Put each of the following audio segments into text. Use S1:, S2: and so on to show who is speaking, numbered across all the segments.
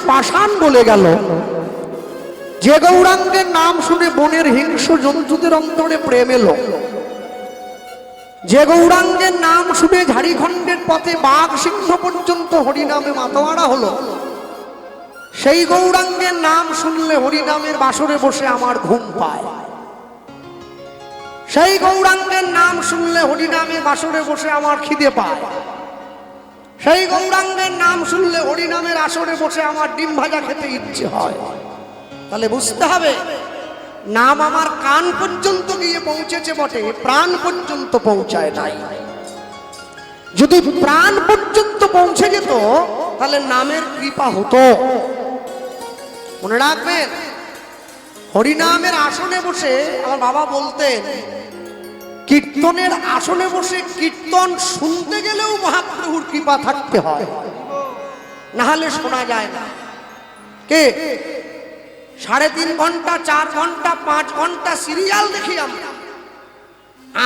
S1: পাষাণ বলে গেল। যে গৌরাঙ্গের নাম শুনে বনের হিংস্র জন্তুদের অন্তরে প্রেম এলো, যে গৌরাঙ্গের নাম শুনে ঝাড়িখণ্ডের পথে বাঘ সিংহ পর্যন্ত হরিনামে মাতোয়ারা হলো, সেই গৌরাঙ্গের নাম শুনলে হরিনামের বাসরে বসে আমার ঘুম পায়। সেই গৌরাঙ্গের নাম শুনলে হরিনামের বাসরে বসে আমার খিদে পায়। সেই গৌরাঙ্গের নাম শুনলে হরিনামের আসরে বসে আমার ডিম ভাজা খেতে ইচ্ছে হয়। তাহলে বুঝতে হবে, নাম আমার কান পর্যন্ত গিয়ে পৌঁছেছে বটে, প্রাণ পর্যন্ত পৌঁছায় নাই। যদি প্রাণ পর্যন্ত পৌঁছে যেত তাহলে নামের কৃপা হতো। মনে রাখবেন, হরিনামের আসনে বসে আমার বাবা বলতেন, কীর্তনের আসনে বসে কীর্তন শুনতে গেলেও মহাপ্রভুর কৃপা থাকতে হয়, না হলে শোনা যায় না। কে 3.5 ঘন্টা 4 ঘন্টা 5 ঘন্টা সিরিয়াল দেখি আমরা,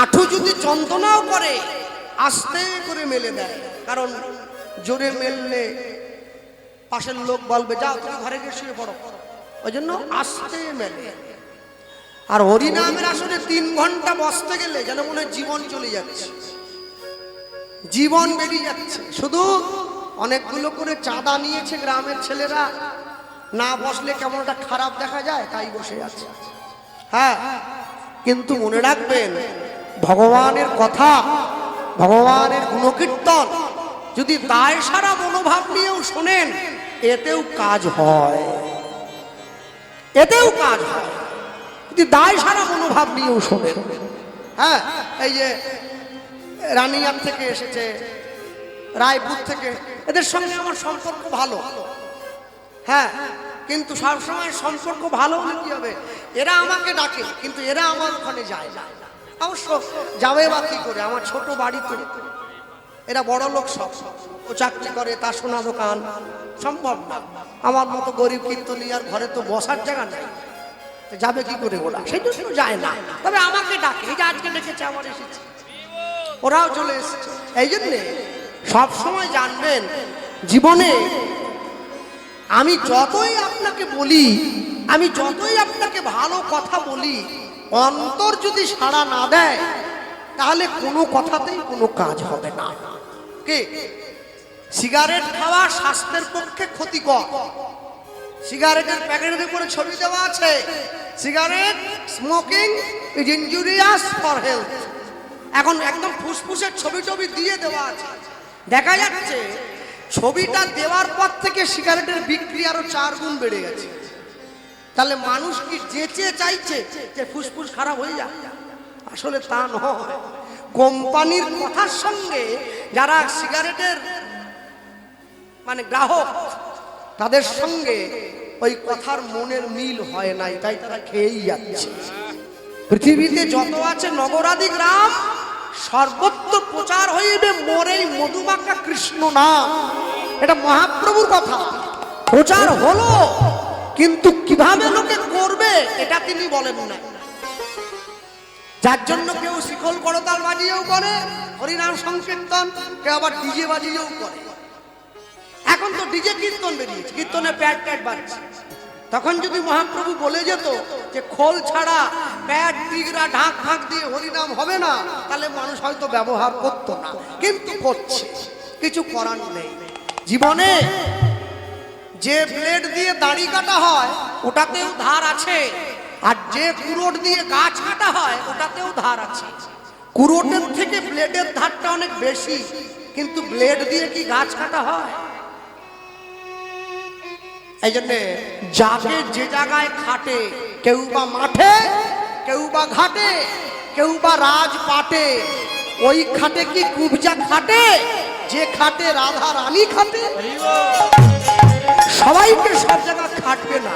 S1: আঁঠু যদি যন্ত্রণাও করে আস্তে করে মেলে দেয়, কারণ জোরে মেললে পাশের লোক বলবে যাও তুমি ঘরে গিয়ে শুয়ে পড়ো, ওই জন্য আস্তে মেলে। আর হরিনামের আসলে 3 ঘন্টা বসতে গেলে যেন মনে হয় জীবন চলে যাচ্ছে, জীবন বেরিয়ে যাচ্ছে। শুধু অনেকগুলো করে চাঁদা নিয়েছে গ্রামের ছেলেরা, না বসলে কেমন একটা খারাপ দেখা যায় তাই বসে আছে। হ্যাঁ, কিন্তু মনে রাখবেন, ভগবানের কথা, ভগবানের গুণকীর্তন যদি দায় সারা মনোভাব নিয়েও শোনেন, এতেও কাজ হয়, এতেও কাজ হয়। যদি দায় সারা মনোভাব নিয়েও শোনেন। হ্যাঁ, এই যে রানিয়ার থেকে এসেছে, রায়পুর থেকে, এদের সঙ্গে আমার সম্পর্ক ভালো। হ্যাঁ, কিন্তু সবসময় সম্পর্ক ভালো হলে কি হবে, এরা আমাকে ডাকে কিন্তু এরা আমার ওখানে যায় না। অবশ্য যাবে বা কি করে, আমার ছোট বাড়িতে, এরা বড় লোক, সব ও চাকরি করে, তার সোনা দোকান, সম্ভব না। আমার মতো গরিব কীর্তনিয়ার ঘরে তো বসার জায়গা নেই, যাবে কি করে ওরা, সেই জন্য যায় না। তবে আমাকে ডাকে, এই যে আজকে ডেকেছে, আমার এসেছে, ওরাও চলে এসেছে। এই জন্যে সবসময় জানবেন, জীবনে আমি যতই আপনাকে বলি, আমি যতই আপনাকে ভালো কথা বলি, অন্তর যদি সাড়া না দেয় তাহলে কোনো কথাতেই কোনো কাজ হবে না। কে সিগারেট খাওয়া স্বাস্থ্যের পক্ষে ক্ষতিকর, সিগারেটের প্যাকেটের উপরে ছবি দেওয়া আছে, cigarette smoking is injurious for health. এখন একদম ফুসফুসের ছবি টবি দিয়ে দেওয়া আছে। দেখা যাচ্ছে ছবিটা দেওয়ার পর থেকে সিগারেটের বিক্রি আরো 4 গুণ বেড়ে গেছে। তাহলে মানুষ কি যেচে চাইছে যে ফুসফুস খারাপ হয়ে যায়? আসলে তা নয়। কোম্পানির কথার সঙ্গে যারা সিগারেটের মানে গ্রাহক, তাদের সঙ্গে ওই কথার মনের মিল হয় নাই, তাই তারা খেয়েই যাচ্ছে। পৃথিবীতে যত আছে নগরাদি গ্রাম, সর্বত্র প্রচার হইবে মোরেই মধুমাখা কৃষ্ণ নাম। এটা মহাপ্রভুর কথা। প্রচার হলো, কিন্তু কিভাবে লোকে করবে এটা তিনি বলেন না। যার জন্য কেউ শিকল করতাল বাজিয়েও করে হরিনাম সংকীর্তন, কেউ আবার ডিজে বাজিয়েও করে। এখন তো ডিজে কীর্তন বেরিয়েছে, কীর্তনে প্যাড ট্যাড বাজছে। তখন যদি মহাপ্রভু বলে যেত যে খোল ছাড়া প্যাড টিগরা ঢাক ঢাক দিয়ে হরিনাম হবে না, তাহলে মানুষ হয়তো ব্যবহার করতো না, কিন্তু করছে, কিছু করার নেই। জীবনে যে ব্লেড দিয়ে দাড়ি কাটা হয় ওটাতেও ধার আছে, আর যে কুরোট দিয়ে গাছ কাটা হয় ওটাতেও ধার আছে। কুরোটের থেকে ব্লেডের ধারটা অনেক বেশি, কিন্তু ব্লেড দিয়ে কি গাছ কাটা হয়? এই জন্যে যাকে যে জায়গায় খাটে, কেউ বা মাঠে, কেউ বা ঘাটে, কেউ বা রাজপাটে, ওই খাটে কি কুবজা খাটে? যে খাটে রাধা রানী খাটে। সবাইকে সব জায়গা খাটবে না,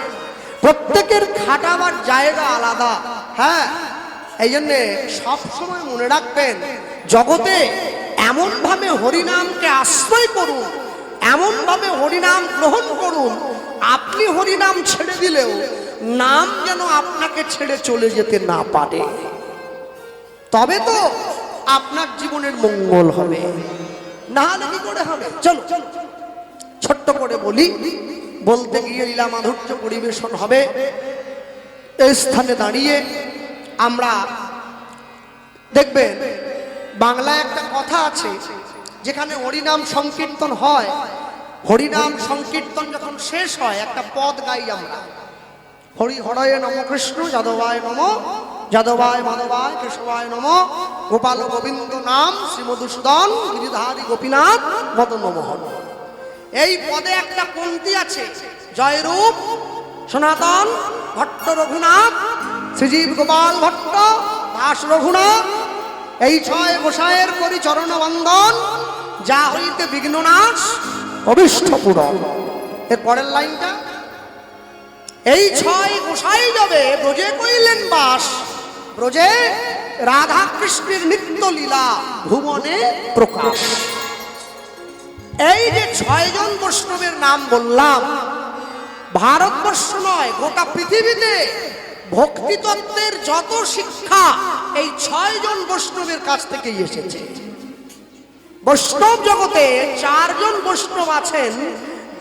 S1: প্রত্যেকের খাটাবার জায়গা আলাদা। হ্যাঁ, এই জন্যে সবসময় মনে রাখবেন, জগতে এমন ভাবে হরিনামকে আশ্রয় করুন, এমন ভাবে হরিনাম গ্রহণ করুন, আপনি হরিনাম ছেড়ে দিলেও নাম যেন আপনাকে ছেড়ে চলে যেতে না পারে, তবে তো আপনার জীবনের মঙ্গল হবে, না হলে কি করে হবে? চলো ছোট্ট করে বলি, বলতে গিয়ে লীলা মাধুর্য পরিবেশন হবে। এই স্থানে দাঁড়িয়ে আমরা দেখবেন বাংলায় একটা কথা আছে, যেখানে হরিনাম সংকীর্তন হয়, হরিনাম সংকীর্তন যখন শেষ হয় একটা পদ গাই আমরা, হরি হরয়ে নম কৃষ্ণ যাদবায় নম যাদবায় মাধবায় কেশবায় নম গোপাল গোবিন্দ নাম শ্রী মধুসূদন গিরিধারী গোপীনাথ মদন মোহন। এই পদে একটা পংক্তি আছে, জয়রূপ সনাতন ভট্ট রঘুনাথ শ্রীজীব গোপাল ভট্ট দাস রঘুনাথ, এই ছয় গোসাইয়ের করি চরণ বন্দন, যা হইতে বিঘ্ননাশ অভীষ্ট পূরণ। এর পরের লাইনটা, এই ছয় গোসাই যাবে ব্রজে কইলেন বাস, ব্রজে রাধা কৃষ্ণের নিত্য লীলা ভুবনে প্রকাশ। এই যে ছয়জন বৈষ্ণবের নাম বললাম, ভারতবর্ষ নয় গোটা পৃথিবীতে ভক্তি তত্ত্বের যত শিক্ষা এই ছয়জন বৈষ্ণবের কাছ থেকেই এসেছে। বৈষ্ণব জগতে চারজন বৈষ্ণব আছেন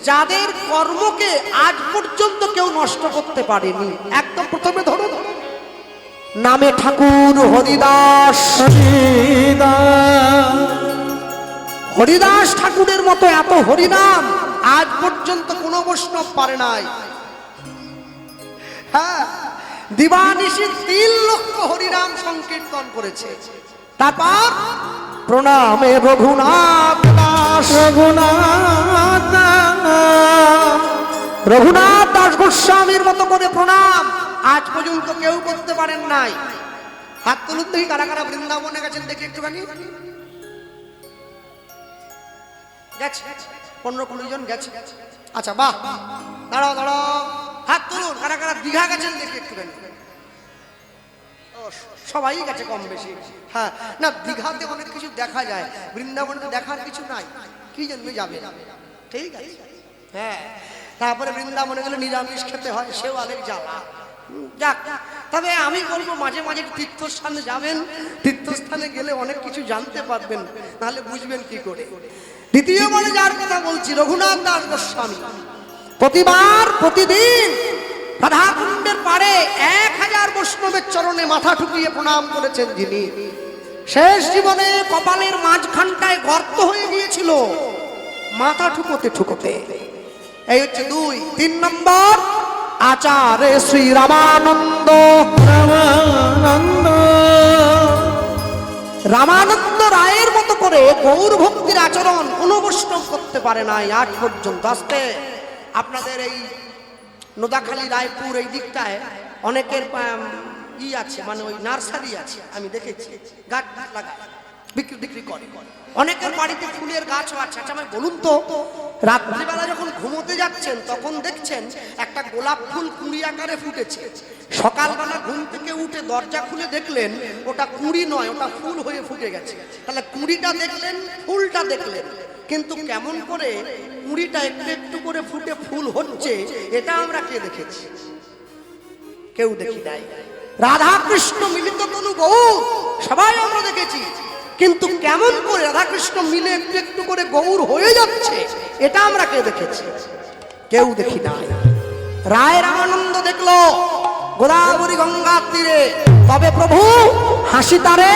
S1: যাদের কর্মকে আজ পর্যন্ত কেউ নষ্ট করতে পারেনি। একদম প্রথমে ধরুন নামে ঠাকুর হরিদাস। হরিদাস ঠাকুরের মতো এত হরিনাম আজ পর্যন্ত কোনো বৈষ্ণব পারে নাই। হ্যাঁ, দিবানিশি 3 লক্ষ হরিনাম সংকীর্তন করেছে। তারপর প্রণামে রঘুনাথ দাস, রঘুনাথ দাস গোস্বামীর মতো করে প্রণাম আজ পর্যন্ত কেউ করতে পারেন নাই। হাত তুলুন দেখি কারা কারা বৃন্দাবনে গেছেন, দেখি একটুখানি। গেছে 15-20 জন গেছে। আচ্ছা বাহ, দাঁড়াও দাঁড়াও, হাত তুলুন কারা কারা দীঘা গেছেন, দেখি একটুখানি। সবাই গেছে কম বেশি। হ্যাঁ, না দীঘাতে অনেক কিছু দেখা যায়, বৃন্দাবনে দেখার কিছু নাই, কি জন্য যাবে? ঠিক আছে, হ্যাঁ। তারপরে বৃন্দাবনে গেলে নিরামিষ খেতে হয়, সেও আরেক জ্বালা। যাক, তবে আমি বলবো মাঝে মাঝে তীর্থস্থানে যাবেন, তীর্থস্থানে গেলে অনেক কিছু জানতে পারবেন, নাহলে বুঝবেন কি করে। দ্বিতীয়বারে যার কথা বলছি, রঘুনাথ দাস গোস্বামী প্রতিবার প্রতিদিন রাধাকুণ্ডের পাড়ে 1000 বৈষ্ণবের চরণে মাথা ঠুকিয়ে প্রণাম করেছেন যিনি। শেষ জীবনে কপালের মাঝখানটায় গর্ত হয়ে গিয়েছিল মাথা ঠুকোতে ঠুকোতে। এই হচ্ছে 2। 3 নম্বর, আচার্য শ্রী রামানন্দ। রামানন্দ রায়ের মতো করে গৌর ভক্তির আচরণ কোনো বৈষ্ণব করতে পারে নাই আজ পর্যন্ত। আসতে আপনাদের এই নোদাখালী রায়পুর এই দিকটায় অনেকের আছে, মানে ওই নার্সারি আছে, আমি দেখেছি গাছ লাগায় বিক্রি করে। অনেকের বাড়িতে ফুলের গাছও আছে। আচ্ছা আমায় বলুন তো, রাত্রিবেলা যখন ঘুমোতে যাচ্ছেন তখন দেখছেন একটা গোলাপ ফুল কুঁড়ি আকারে ফুটেছে, সকালবেলা ঘুম থেকে উঠে দরজা খুলে দেখলেন ওটা কুঁড়ি নয়, ওটা ফুল হয়ে ফুটে গেছে। তাহলে কুঁড়িটা দেখলেন, ফুলটা দেখলেন, কিন্তু কেমন করে কুঁড়িটা একটু একটু করে ফুটে ফুল হচ্ছে এটা আমরা কে দেখেছি? কেউ দেখি নাই। রাধা কৃষ্ণ মিলিত তনু গৌর সবাই আমরা দেখেছি, কিন্তু কেমন করে রাধা কৃষ্ণ মিলে একটু একটু করে গৌর হয়ে যাচ্ছে এটা আমরা কে দেখেছি? কেউ দেখি নাই। রায় রামানন্দ দেখলো গোদাবরী গঙ্গার তীরে, তবে প্রভু হাসি তারে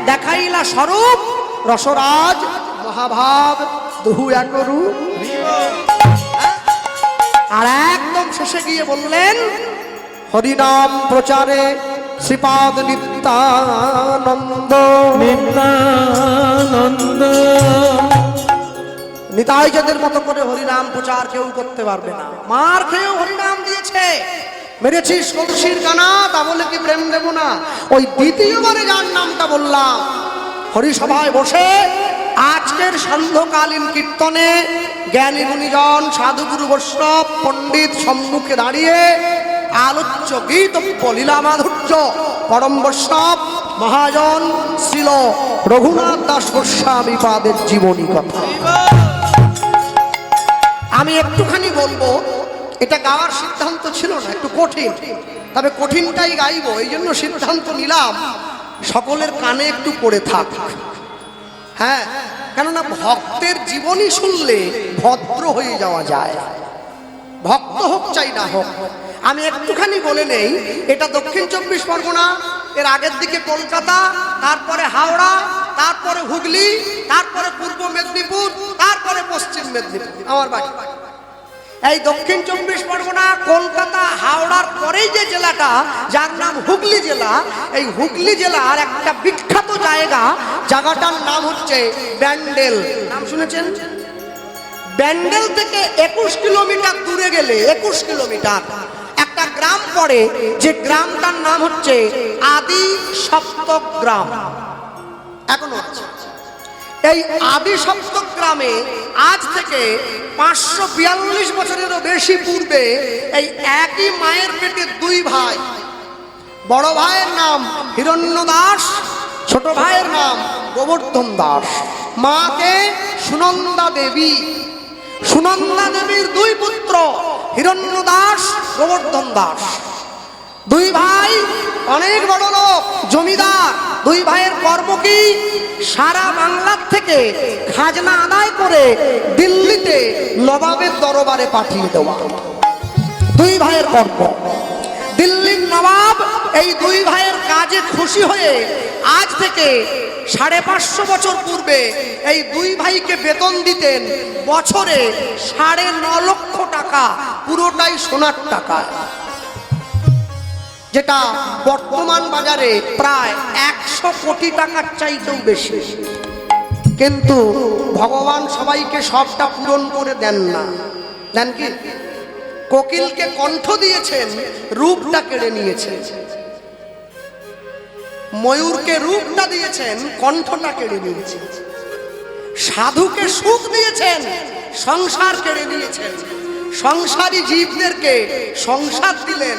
S1: দেখাইলা স্বরূপ, রসরাজ মহাভাব দুহু একরু। আর একদম শেষে গিয়ে বললেন হরিনাম প্রচারে শ্রীপাদ নিত্যানন্দ। নিত্যানন্দ নিতাই যাদের মতো করে হরিনাম প্রচার কেউ করতে পারবে না। মার খেয়েও হরিনাম দিয়েছে, মেরেছিস কলসির কানা, তা বলে কি প্রেম দেব না? ওই দ্বিতীয়বারে যার নামটা বললাম, হরিসভায় বসে আজকের সান্ধ্যকালীন কীর্তনে জ্ঞানী গুণীজন সাধুগুরু বৈষ্ণব পণ্ডিত সম্মুখে দাঁড়িয়ে আলোচ্য গীতব্য লীলা মাধুর্য পরম বৈষ্ণব মহাজন শ্রীল রঘুনাথ দাস গোস্বামী পাদের জীবনী কথা আমি একটুখানি বলবো। এটা গাওয়ার সিদ্ধান্ত ছিল না, একটু কঠিন, তবে কঠিনটাই গাইবো, এই জন্য সিদ্ধান্ত নিলাম সকলের কানে একটু পড়ে থাক। হ্যাঁ, কেননা ভক্তের জীবনী শুনলে ভদ্র হয়ে যাওয়া যায়। ভক্ত হোক চাই না হোক। আমি একটুখানি বলে নেই, এটা দক্ষিণ 24 পরগনা, এর আগের দিকে কলকাতা, তারপরে হাওড়া, তারপরে হুগলি, তারপরে পূর্ব মেদিনীপুর, তারপরে পশ্চিম মেদিনীপুর আমার বাড়ি। এই দক্ষিণ 24 পরগনা, কলকাতা, হাওড়ার পরেই যে জেলাটা, যার নাম হুগলি জেলা, এই হুগলি জেলার একটা বিখ্যাত জায়গাটার নাম হচ্ছে ব্যান্ডেল। নাম শুনেছেন? ব্যান্ডেল থেকে 21 কিলোমিটার দূরে গেলে, 21 কিলোমিটার একটা গ্রাম পড়ে, যে গ্রামটার নাম হচ্ছে আদি সপ্তক গ্রাম, এখনো আছে। এই আদি সপ্তক গ্রামে আজ থেকে 542 বছরেরও বেশি পূর্বে এই একই মায়ের পেটে দুই ভাই, বড় ভাইয়ের নাম হিরণ্য দাস, ছোট ভাইয়ের নাম গোবর্ধন দাস, মাকে সুনন্দা দেবী। সুনন্দা দেবীর দুই পুত্র হিরণ্য দাস, গোবর্ধন দাস। দুই ভাই অনেক বড় লোক, জমিদার। দুই ভাইয়ের কর্ম কি? সারা বাংলার থেকে খাজনা আদায় করে দিল্লিতে নবাবের দরবারে পাঠিয়ে দেওয়া, দুই ভাইয়ের কর্ম। দিল্লির নবাব এই দুই ভাইয়ের কাজে খুশি হয়ে আজ থেকে 550 বছর পূর্বে এই দুই ভাইকে বেতন দিতেন বছরে 9.5 লক্ষ টাকা, পুরোটাই সোনার টাকা, যেটা বর্তমান বাজারে প্রায় 100 কোটি টাকার চাইতেও বেশি। কিন্তু ভগবান সবাইকে সবটা পূরণ করে দেন না। দেন কি? কোকিলকে কণ্ঠ দিয়েছেন, রূপটা কেড়ে নিয়েছেন। ময়ূরকে রূপটা দিয়েছেন, কণ্ঠটা কেড়ে নিয়েছেন। সাধুকে সুখ দিয়েছেন, সংসার কেড়ে নিয়েছেন। সংসারী জীবদেরকে সংসার দিলেন,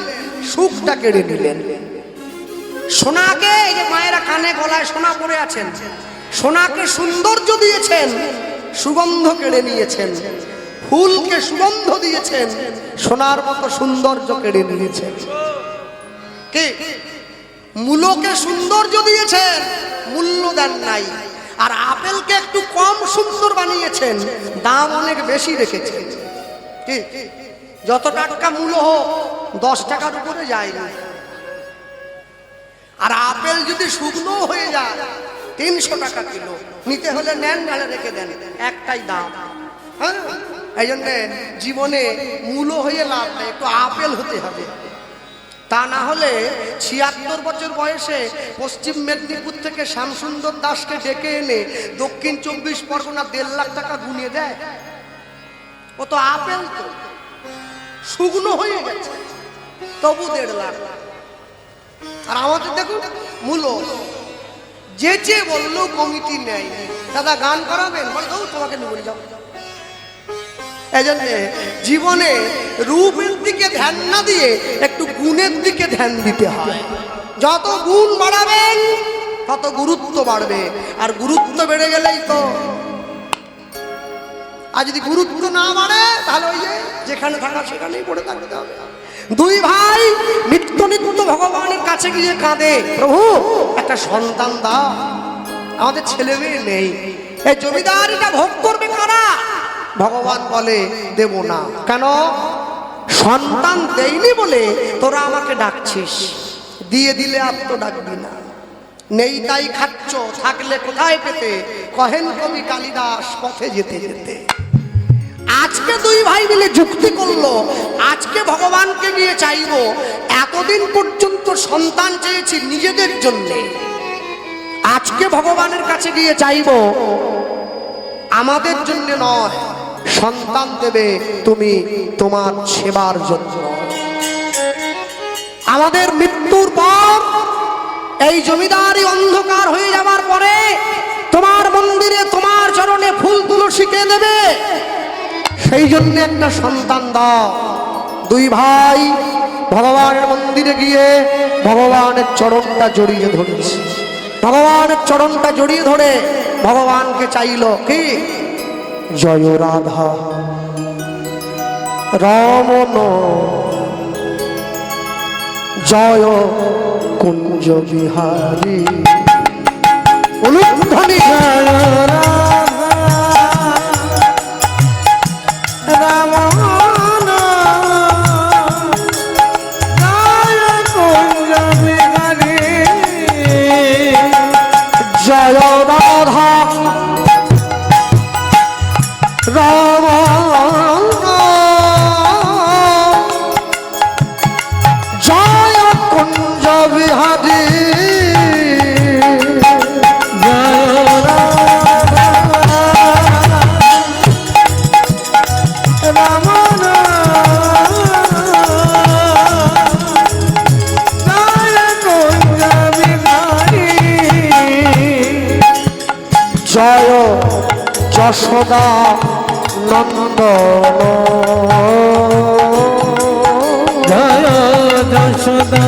S1: সুখটা কেড়ে নিলেন। সোনাকে, এই যে মায়েরা কানে গলায় সোনা পরে আছেন, সোনাকে সৌন্দর্য দিয়েছেন, সুগন্ধ কেড়ে নিয়েছেন। ফুলকে সুগন্ধ দিয়েছেন, সোনার মতো সৌন্দর্য কেড়ে নিয়েছেন। কে? মূলকে সৌন্দর্য দিয়েছেন, মূল্য দেন নাই। আর আপেলকে একটু কম সুন্দর বানিয়েছেন, দাম অনেক বেশি রেখেছেন। কি? যত টাটকা মূল্য হোক 10 টাকার উপরে যায় না। আর আপেল যদি শুকনো হয়ে যায় 300 টাকা কিলো, নিতে হলে নেন, নালে রেখে দেন, একটাই দাম। হ্যাঁ, এই জন্য জীবনে মূল্য হয়ে লাভ নেই, একটু আপেল হতে হবে। তা না হলে 76 বছর বয়সে পশ্চিম মেদিনীপুর থেকে শ্যামসুন্দর দাসকে ডেকে এনে দক্ষিণ 24 পরগনা 1.5 লাখ টাকা গুনিয়ে দেয়। ও তো আপেল তো শুকনো হয়ে গেছে, তবু 1.5 লাখ। আর আমাদের দেখুন মূল্য, যে বললেও কমিটি নেয়। দাদা গান করাবেন, বলে তোমাকে নিয়ে বলে যাও। এই জন্য জীবনে রূপের দিকে ধ্যান না দিয়ে একটু গুণের দিকে ধ্যান দিতে হয়। যত গুণ বাড়াবেন তত গুরুত্ব বাড়বে, আর গুরুত্ব বেড়ে গেলেই তো। আর যদি গুরুত্ব না বাড়ে তাহলে ওই যেখানে থাকা সেখানেই পড়ে থাকতে হবে। দুই ভাই নিত্য নিত্য ভগবানের কাছে গিয়ে কাঁদে, প্রভু একটা সন্তান দাও, আমাদের ছেলে মেয়ে নেই, এই জমিদারিটা ভোগ করবে কারা? ভগবান বলে দেব না। কেন? সন্তান দেইনি বলে তোরা আমাকে ডাকছিস, দিয়ে দিলে আর তো ডাকবি না। নেই তাই খাচ্ছ, থাকলে কোথায় পেতে, কহেন কবি কালিদাস পথে যেতে যেতে। আজকে দুই ভাই মিলে যুক্তি করলো, আজকে ভগবানকে গিয়ে চাইবো। এতদিন পর্যন্ত সন্তান চেয়েছি নিজেদের জন্যে, আজকে ভগবানের কাছে গিয়ে চাইবো আমাদের জন্য নয়, সন্তান দেবে তুমি তোমার সেবার জন্য। আমাদের মৃত্যুর পর এই জমিদারি অন্ধকার হয়ে যাবার পরে তোমার মন্দিরে তোমার চরণে ফুল তুলসী কে দেবে? সেই জন্য একটা সন্তান দাও। দুই ভাই ভগবানের মন্দিরে গিয়ে ভগবানের চরণটা জড়িয়ে ধরেছে। ভগবানের চরণটা জড়িয়ে ধরে ভগবানকে চাইল কি? জয় রাধা রমন জয় কুঞ্জ বিহারী। উলুধ্বনি জয় রাধা রমন জয় যশোদা নন্দন
S2: জয় যশোদা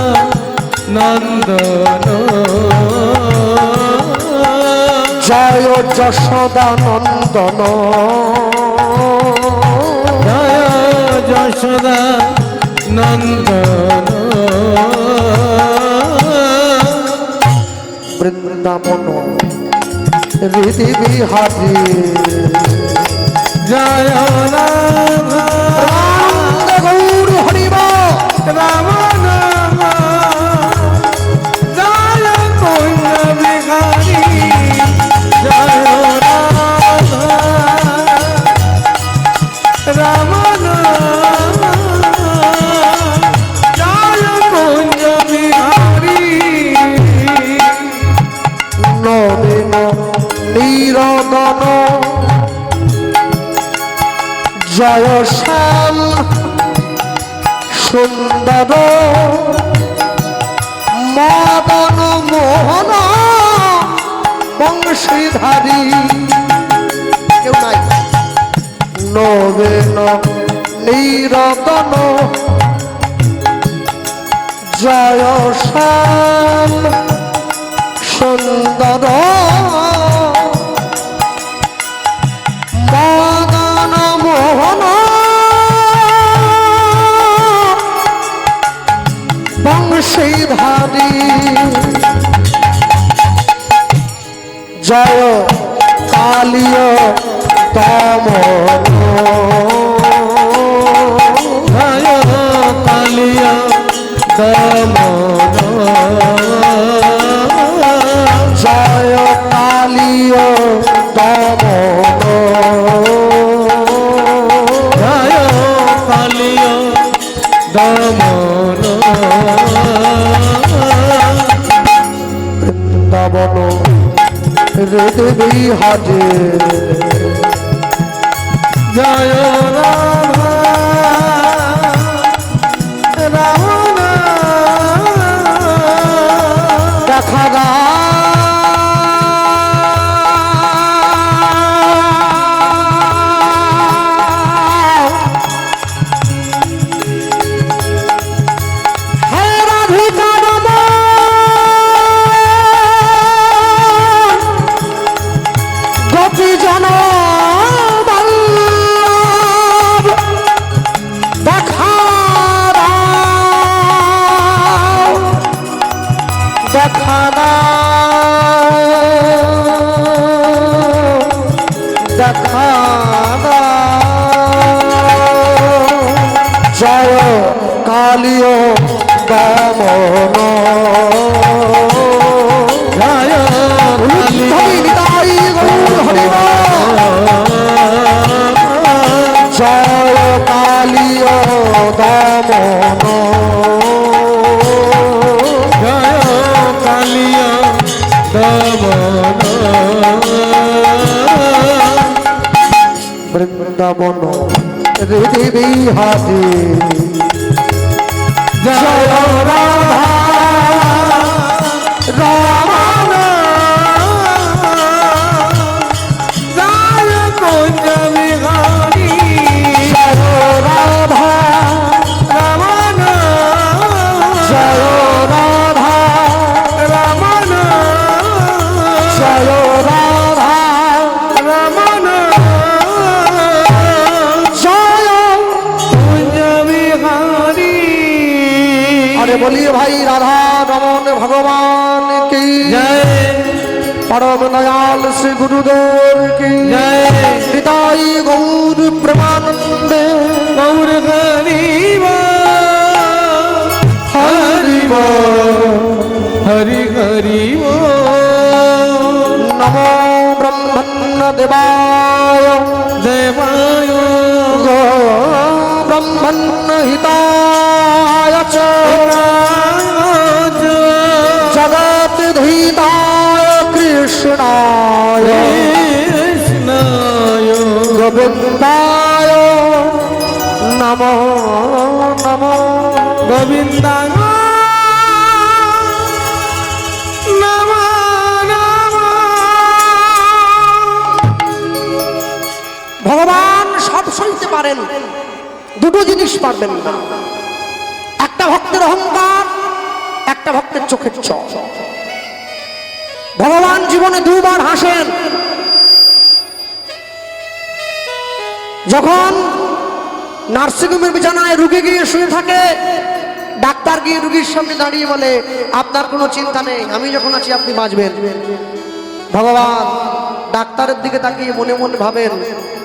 S2: নন্দন
S1: জয় যশোদা নন্দন
S2: জয় যশোদা নন্দন
S1: বৃন্দাবন হৃদি বিহারী
S2: জয় রাম
S1: গৌর হরিব
S2: রাম নাম জয় কুঞ্জ বিহারী জয় রাম রাম নাম জয় কুঞ্জ বিহারী
S1: নবীন নিরদন জয় শ্যাম সুন্দর মদন মোহন বংশীধারী কেউ নাই নবীন নিরদন জয় শ্যাম সুন্দর মদন মোহন বংশীধারী জয় কালীয় দমন
S2: জয় কালিয়া দমন
S1: জয় কালীয় দমন
S2: জয় কালিয়া দমন
S1: বৃন্দাবন হৃদি বিহারী
S2: জয় রাম রাম
S1: দেখা গা জয় কালীয় দমন
S2: জয়
S1: নিতাই গৌর হরিব জয় কালীয় দমন
S2: জয় কালিয়া দমন
S1: বৃন্দাবন হৃদি বিহারী
S2: জয় রাধা রাম জয় কুঞ্জ বিহারী
S1: জয় রাধা
S2: রমন
S1: জয় রাধা
S2: রমন
S1: জয় রাধা
S2: রমন
S1: জয়
S2: কুঞ্জ বিহারী
S1: अरे बोलिए भाई राधा रमन भगवान की
S2: जय
S1: परम दयाल श्री गुरुदेव की
S2: जय
S1: निताई गौर प्रेमानंद
S2: गौर हरिवा हरिवा हरि हरिवा
S1: नमो ब्रह्मन्न देवाय
S2: देवाय
S1: गो ब्रह्मन्न हिताय च जगत धीताय कृष्णाय
S2: कृष्णाय
S1: गोविन्दाय নমো নমো
S2: গোবিন্দায় নমঃ নমঃ।
S1: ভগবান সব সইতে পারেন, দুটো জিনিস পারবেন না, একটা ভক্তের অহংকার, একটা ভক্তের চোখের জল। ভগবান জীবনে দুবার হাসেন, যখন নার্সিংহোমের বিছানায় রুগী গিয়ে শুয়ে থাকে, ডাক্তার গিয়ে রুগীর সামনে দাঁড়িয়ে বলে আপনার কোনো চিন্তা নেই, আমি যখন আছি আপনি বাঁচবেন। ভগবান ডাক্তারের দিকে তাকিয়ে মনে মনে ভাবেন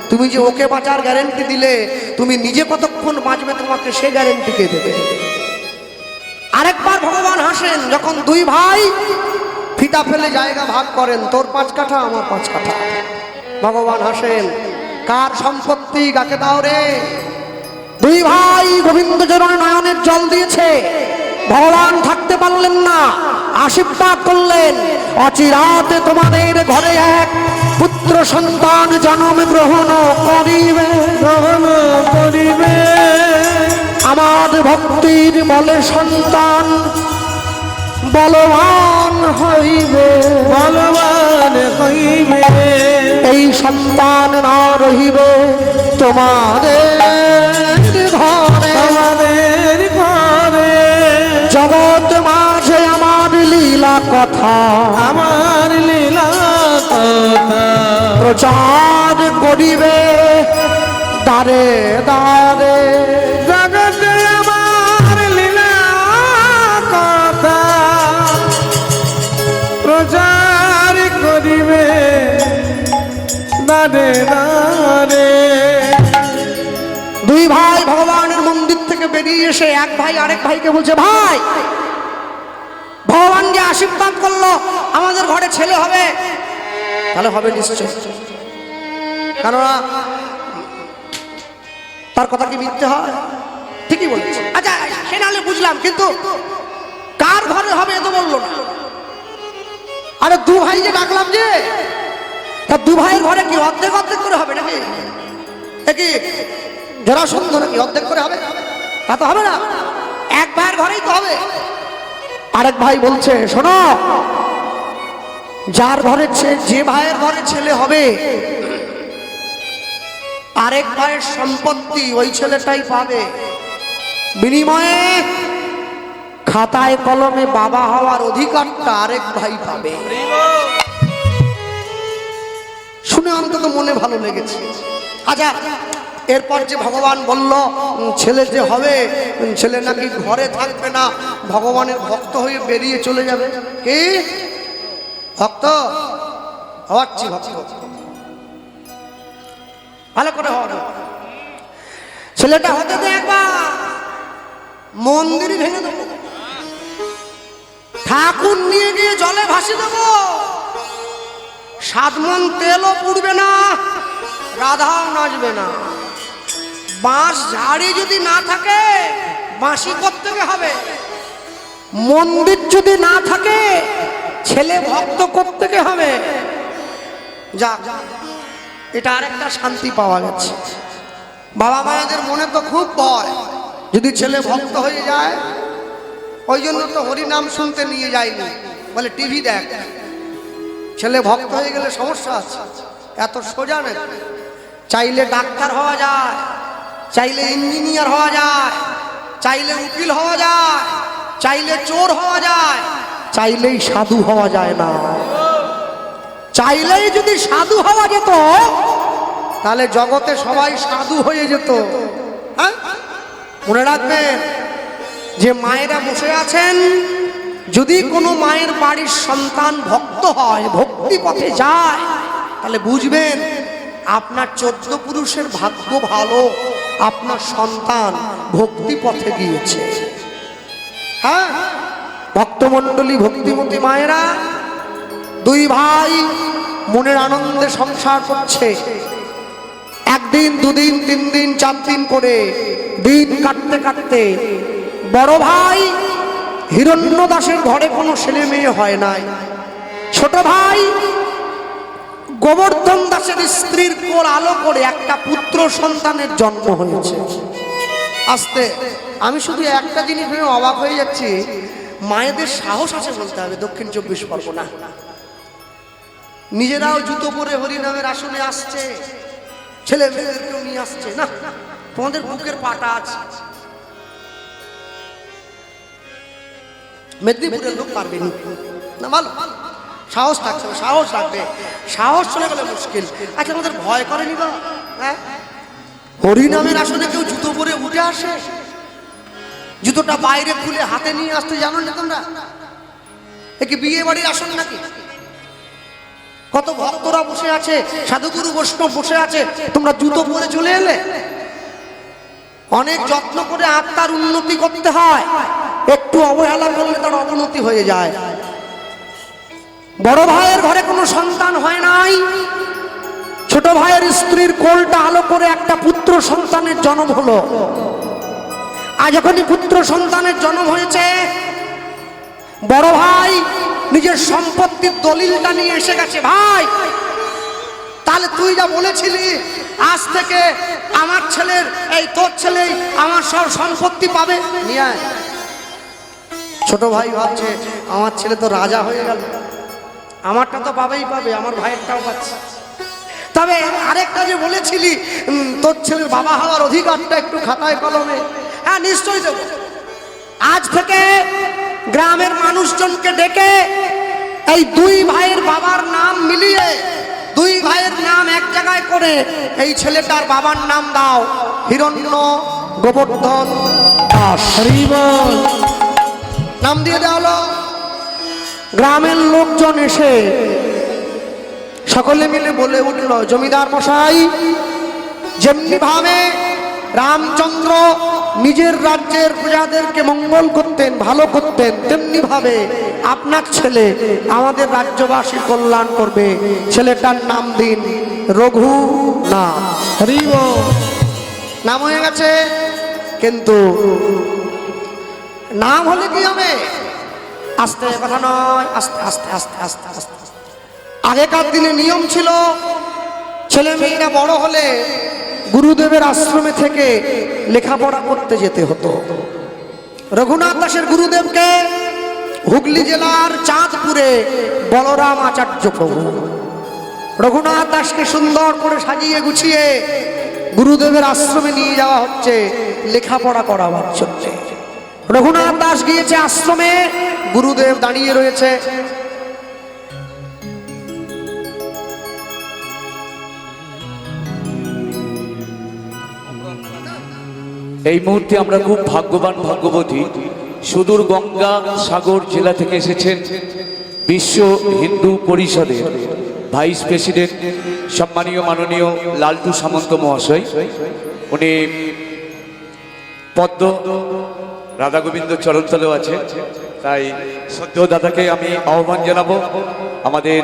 S1: তুমি যে ওকে বাঁচার গ্যারেন্টি দিলে, তুমি নিজে কতক্ষণ বাঁচবে তোমাকে সে গ্যারেন্টি কে দেবে? আরেকবার ভগবান হাসেন যখন দুই ভাই ফিতা ফেলে জায়গা ভাগ করেন, তোর 5 কাঠা আমার 5 কাঠা। ভগবান হাসেন, কার সম্পত্তি কাকে দাও রে? দুই ভাই গোবিন্দ চরণে নয়নের জল দিয়েছে, ভগবান থাকতে পারলেন না, আশীর্বাদ করলেন অচিরাতে তোমাদের ঘরে এক পুত্র সন্তান জন্ম গ্রহণ করিবে,
S2: গ্রহণ করিবে।
S1: আমার ভক্তির বলে সন্তান বলবান হইবে,
S2: বলবান হইবে।
S1: এই সন্তান না রহিবে তোমাদের ঘরে,
S2: আমাদের ঘরে
S1: জগৎ মাঝে আমার লীলা কথা,
S2: আমার লীলা কথা
S1: প্রচার করিবে দ্বারে দ্বারে।
S2: জগতে আমার লীলা কথা প্রচার করিবে দারে দারে।
S1: দুই ভাই ভগবানের মন্দির থেকে বেরিয়ে এসে এক ভাই আরেক ভাইকে বলছে, ভাই ভগবান যে আশীর্বাদ করলো আমাদের ঘরে ছেলে হবে, তাহলে হবে নিশ্চয়, কেননা তার কথা কি মিথ্যে হয়? ঠিকই বলছে। আচ্ছা সে নাহলে বুঝলাম, কিন্তু কার ঘরে হবে এ তো বললো না। আরে দু ভাই যে ডাকলাম, যে তা দু ভাইয়ের ঘরে কি অর্ধেক অর্ধেক করে হবে নাকি? কি জরাসন্ধ নাকি অর্ধেক করে হবে? তা তো হবে না, এক ভাইয়ের ঘরেই তো হবে। আরেক ভাই বলছে, শোনো, যার ঘরে যে ভাইয়ের ঘরে ছেলে হবে, আরেক ভাইয়ের সম্পত্তি ওই ছেলেটাই পাবে, বিনিময়ে খাতায় কলমে বাবা হওয়ার অধিকারটা আরেক ভাই পাবে। শুনে অন্তত মনে ভালো লেগেছে। আচ্ছা এরপর যে ভগবান বলল ছেলে যে হবে, ছেলে নাকি ঘরে থাকবে না, ভগবানের ভক্ত হয়ে বেরিয়ে চলে যাবে। কি ভক্ত হওয়াচ্ছি? ভক্ত ভালো করে হবে, ছেলেটা হতে দে, একবার মন্দির ভেঙে দেবো, ঠাকুর নিয়ে গিয়ে জলে ভাসিয়ে দেবো, 7 মণ তেলও পুড়বে না, রাধাও নাচবে না। বাঁশ ঝাড়ি যদি না থাকে বাঁশি করতে হবে, মন্দির যদি না থাকে ছেলে ভক্ত করতে হবে। যা এটা আরেকটা শান্তি পাওয়া গেছে। বাবা মায়েদের মনে তো খুব ভয়, যদি ছেলে ভক্ত হয়ে যায়, ওই জন্য তো হরিনাম শুনতে নিয়ে যায়নি, বলে টিভি দেখ। ছেলে ভক্ত হয়ে গেলে সমস্যা আছে, এত সোজা না। চাইলে ডাক্তার হওয়া যায়, চাইলে ইঞ্জিনিয়ার হওয়া যায়, চাইলে উকিল হওয়া যায়, চাইলে চোর হওয়া যায়, চাইলেই সাধু হওয়া যায় না। চাইলেই যদি সাধু হওয়া যেত তাহলে জগতে সবাই সাধু হয়ে যেত। হ্যাঁ, মনে রাখবেন যে মায়েরা বসে আছেন, যদি কোনো মায়ের বাড়ির সন্তান ভক্ত হয়, ভক্তি পথে যায়, তাহলে বুঝবেন আপনার 14 পুরুষের ভাগ্য ভালো, আপনার সন্তান ভক্তি পথে গিয়েছে। হ্যাঁ, ভক্তমণ্ডলী, ভক্তিমতী মায়েরা, দুই ভাই মনের আনন্দে সংসার করছে। একদিন, দুদিন, 3 দিন, 4 দিন করে দিন কাটতে কাটতে বড় ভাই হিরণ্য দাসের ঘরে কোনো ছেলে মেয়ে হয় নাই। ছোট ভাই গোবর্ধন দাসের স্ত্রীর কোল আলো করে একটা পুত্র সন্তানের জন্ম হয়েছে। আস্তে, আমি শুধু একটা জিনিস ভেবে অবাক হয়ে যাচ্ছি, মায়েদের সাহস আছে বলতে হবে দক্ষিণ 24 পরগনা নিজেরাও জুতো পরে হরিনামের আসনে আসছে, ছেলে মেয়েদেরকেও নিয়ে আসছে। না, তোমাদের বুকের পাটা আছে। মেদিনীপুরের লোক পারবে না, ভালো সাহস থাকছে না, সাহস রাখবে। সাহস চলে গেলে মুশকিল। আচ্ছা, আমাদের ভয় করেনি বা? হ্যাঁ, হরিনামের আসনে কেউ জুতো পরে উঠে আসে, জুতোটা বাইরে খুলে হাতে নিয়ে আসতে জানো না তোমরা? এ কি বিয়ে বাড়ির আসন নাকি? কত ভক্তরা বসে আছে, সাধুগুরু বৈষ্ণব বসে আছে, তোমরা জুতো পরে চলে এলে। অনেক যত্ন করে আত্মার উন্নতি করতে হয়, একটু অবহেলা করলে তার অবনতি হয়ে যায়। বড় ভাইয়ের ঘরে কোনো সন্তান হয় নাই, ছোট ভাইয়ের স্ত্রীর কোলটা আলো করে একটা পুত্র সন্তানের জন্ম হলো। আজ যখনই পুত্র সন্তানের জন্ম হয়েছে, বড় ভাই নিজের সম্পত্তির দলিলটা নিয়ে এসে গেছে। ভাই, তাহলে তুই যা বলেছিলি আজ থেকে আমার ছেলের, এই তোর ছেলেই আমার সব সম্পত্তি পাবে, নিয়ে আয়। ছোট ভাই ভাবছে আমার ছেলে তো রাজা হয়ে গেল, আমারটা তো পাবেই পাবে, আমার ভাইয়েরটাও পাচ্ছে। তবে আরেকটা যে বলেছিলি তোর ছেলের বাবা হওয়ার অধিকারটা একটু খাতায় কলমে, হ্যাঁ নিশ্চয়ই দেব। আজ থেকে গ্রামের মানুষজনকে ডেকে এই দুই ভাইয়ের বাবার নাম মিলিয়ে, দুই ভাইয়ের নাম এক জায়গায় করে এই ছেলেটার বাবার নাম দাও হিরণ্য গোবর্ধন দাস। নাম দিয়ে দেওয়া হলো। গ্রামের লোকজন এসে সকলে মিলে বলে উঠল, জমিদার মশাই, যেমনি ভাবে রামচন্দ্র নিজের রাজ্যের প্রজাদেরকে মঙ্গল করতেন, ভালো করতেন, তেমনি ভাবে আপনার ছেলে আমাদের রাজ্যবাসীর কল্যাণ করবে। ছেলেটার নাম দিন রঘু নাম। নাম হয়ে গেছে, কিন্তু নাম হলে কি হবে? আস্তে কথা নয়, আস্তে আস্তে আস্তে আস্তে আস্তে। আগেকার দিনে নিয়ম ছিল, ছেলে মেয়েরা বড় হলে গুরুদেবের আশ্রমে থেকে লেখাপড়া করতে যেতে হতো। রঘুনাথ দাসের গুরুদেবকে হুগলি জেলার চাঁদপুরে বলরাম আচার্য প্রভু। রঘুনাথ দাসকে সুন্দর করে সাজিয়ে গুছিয়ে গুরুদেবের আশ্রমে নিয়ে যাওয়া হচ্ছে লেখাপড়া করাবার জন্য। রঘুনাথ দাস গিয়েছে আশ্রমে, গুরুদেব দাঁড়িয়ে রয়েছে।
S3: এই মুহূর্তে আমরা খুব ভাগ্যবান, ভাগ্যবতী, সুদূর গঙ্গা সাগর জেলা থেকে এসেছেন বিশ্ব হিন্দু পরিষদের ভাইস প্রেসিডেন্ট সম্মানীয় মাননীয় লালটু সামন্ত মহাশয়। উনি পদ্ম রাধা গোবিন্দ চরণতলেও আছে, তাই সদ্য দাদাকে আমি আহ্বান জানাবো। আমাদের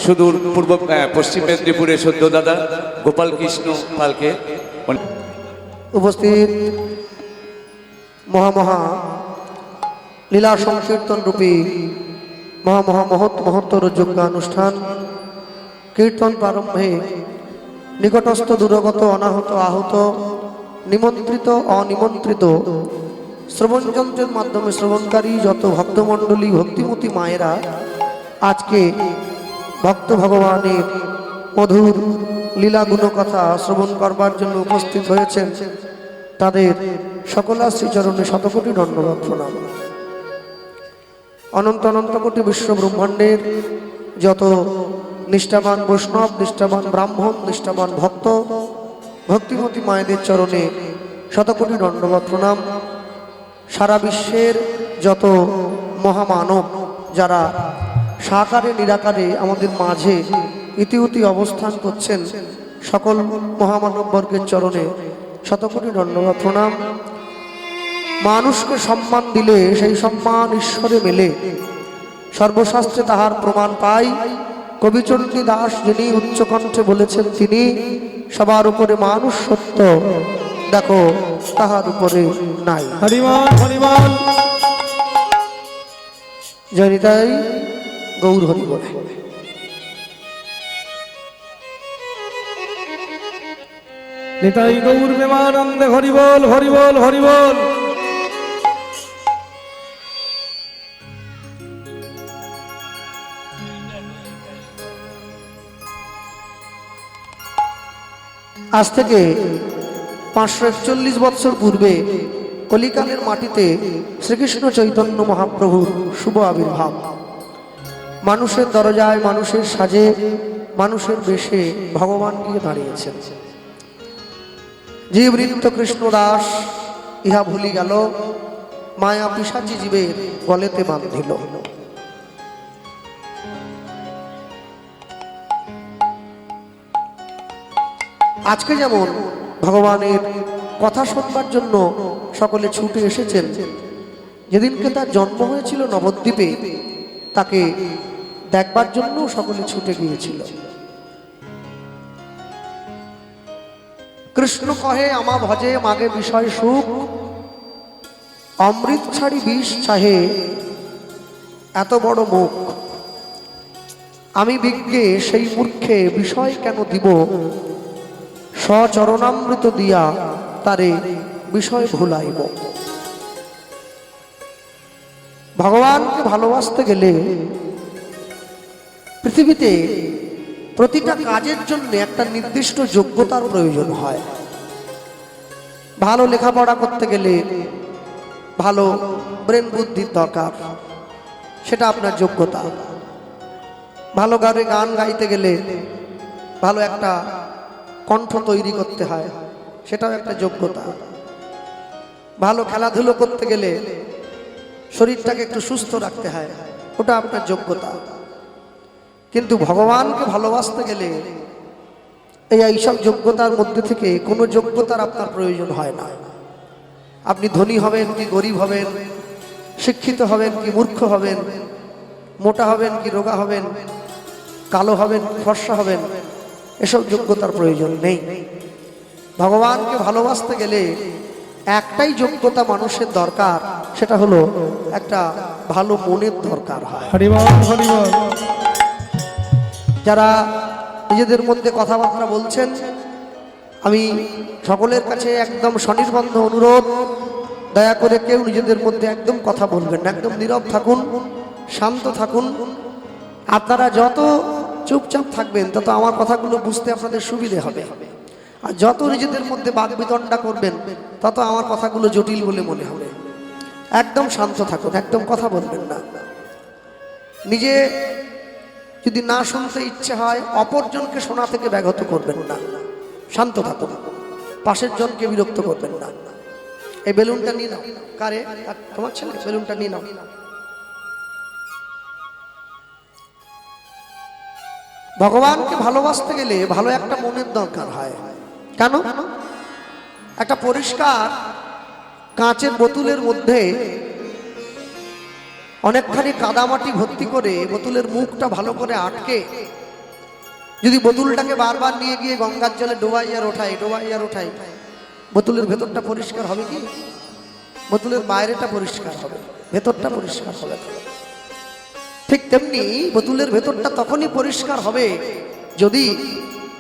S3: সুদূর পূর্ব পশ্চিম মেদিনীপুরের সদ্য দাদা গোপাল কৃষ্ণ পালকে।
S1: উপস্থিত মহামহা লীলা সংকীর্তন রূপী মহামহা মহত্তর যজ্ঞ অনুষ্ঠান কীর্তন প্রারম্ভে নিকটস্থ দূরগত অনাহত আহত নিমন্ত্রিত অনিমন্ত্রিত শ্রবণযন্ত্রের মাধ্যমে শ্রবণকারী যত ভক্তমণ্ডলী ভক্তিমতী মায়েরা আজকে ভক্ত ভগবানের মধুর লীলা গুণকথা শ্রবণ করবার জন্য উপস্থিত হয়েছেন, তাদের সকলা শ্রীচরণে শতকোটি ধন্যবাদ প্রণাম। অনন্ত অনন্ত কোটি বিশ্ব ব্রহ্মাণ্ডের যত নিষ্ঠাবান বৈষ্ণব, নিষ্ঠাবান ব্রাহ্মণ, নিষ্ঠাবান ভক্ত, ভক্তিমতী মায়েদের চরণে শতকোটি ধন্যবাদ প্রণাম। সারা বিশ্বের যত মহামানব যারা সাকারে নিরাকারে আমাদের মাঝে ইতিউতি অবস্থান করছেন, সকল মহামানব বর্গের চরণে শতকোটি ধন্যবাদ প্রণাম। মানুষকে সম্মান দিলে সেই সম্মান ঈশ্বরে মেলে, সর্বশাস্ত্রে তাহার প্রমাণ পাই। কবিচণ্ডী দাস যিনি উচ্চকণ্ঠে বলেছেন, তিনি সবার উপরে মানুষ সত্য, দেখো তাহার উপরে নাই।
S2: হরিমান হরিমান
S1: জয়নিতাই গৌর হরি বলে।
S2: নিতাই গৌর প্রেমানন্দে হরি বল হরি বল হরি বল।
S1: আজ থেকে 541 বৎসর পূর্বে কলিকালের মাটিতে শ্রীকৃষ্ণ চৈতন্য মহাপ্রভুর শুভ আবির্ভাব। মানুষের দরজায়, মানুষের সাজে, মানুষের বেশে ভগবান গিয়ে দাঁড়িয়েছেন। জীব নৃত্য কৃষ্ণ দাস ইহা ভুলি গেল, মায়া পিশাচি জীবের গলেতে বাঁধিল। আজকে যেমন ভগবানের কথা শুনবার জন্য সকলে ছুটে এসেছেন, যেদিনকে তার জন্ম হয়েছিল নবদ্বীপে তাকে দেখবার জন্য সকলে ছুটে গিয়েছিল। কৃষ্ণ কহে আমা ভজে মাগে বিষয় সুখ, অমৃত ছাড়ি বিষ চাহে এত বড় মুখ। আমি বিজ্ঞে সেই মূর্খে বিষয় কেন দিব, সচরণামৃত দিয়া তারে বিষয় ভুলাইব। ভগবানকে ভালোবাসতে গেলে পৃথিবীতে প্রতিটা কাজের জন্য একটা নির্দিষ্ট যোগ্যতার প্রয়োজন হয়। ভালো লেখাপড়া করতে গেলে ভালো ব্রেন বুদ্ধির দরকার, সেটা আপনার যোগ্যতা। ভালো গানে গান গাইতে গেলে ভালো একটা কণ্ঠ তৈরি করতে হয়, সেটাও একটা যোগ্যতা। ভালো খেলাধুলো করতে গেলে শরীরটাকে একটু সুস্থ রাখতে হয়, ওটা আপনার যোগ্যতা। কিন্তু ভগবানকে ভালোবাসতে গেলে এইসব যোগ্যতার মধ্যে থেকে কোনো যোগ্যতার আপনার প্রয়োজন হয় না। আপনি ধনী হবেন কি গরিব হবেন, শিক্ষিত হবেন কি মূর্খ হবেন, মোটা হবেন কি রোগা হবেন, কালো হবেন কি ফর্সা হবেন, এসব যোগ্যতার প্রয়োজন নেই। ভগবানকে ভালোবাসতে গেলে একটাই যোগ্যতা মানুষের দরকার, সেটা হলো একটা ভালো মনের দরকার হয়।
S2: হরি বল হরি বল।
S1: যারা নিজেদের মধ্যে কথাবার্তা বলছেন, আমি সকলের কাছে একদম স্বনির্বন্ধ অনুরোধ, দয়া করে কেউ নিজেদের মধ্যে একদম কথা বলবেন না, একদম নীরব থাকুন, শান্ত থাকুন। আপনারা যত চুপচাপ থাকবেন তত আমার কথাগুলো বুঝতে আপনাদের সুবিধে হবে, আর যত নিজেদের মধ্যে বাকবিতণ্ডা করবেন তত আমার কথাগুলো জটিল বলে মনে হবে। একদম শান্ত থাকুন, একদম কথা বলবেন না। নিজে যদি না শুনতে ইচ্ছে হয়, অপরজনকে শোনা থেকে ব্যাঘত করবেন না, শান্ত থাকুন, পাশের জনকে বিরক্ত করবেন না। এই বেলুনটা নিয়ে নাও, কারে? তোমার ছেলে, বেলুনটা নিয়ে নাও। ভগবানকে ভালোবাসতে গেলে ভালো একটা মনের দরকার হয়। কেন? একটা পরিষ্কার কাঁচের বোতলের মধ্যে অনেকখানি কাদামাটি ভর্তি করে বোতলের মুখটা ভালো করে আটকে যদি বোতলটাকে বারবার নিয়ে গিয়ে গঙ্গার জলে ডোবাই আর ওঠাই, বোতলের ভেতরটা পরিষ্কার হবে কি? বোতলের বাইরেটা পরিষ্কার হবে, ভেতরটা পরিষ্কার হবে। ঠিক তেমনি বোতলের ভেতরটা তখনই পরিষ্কার হবে যদি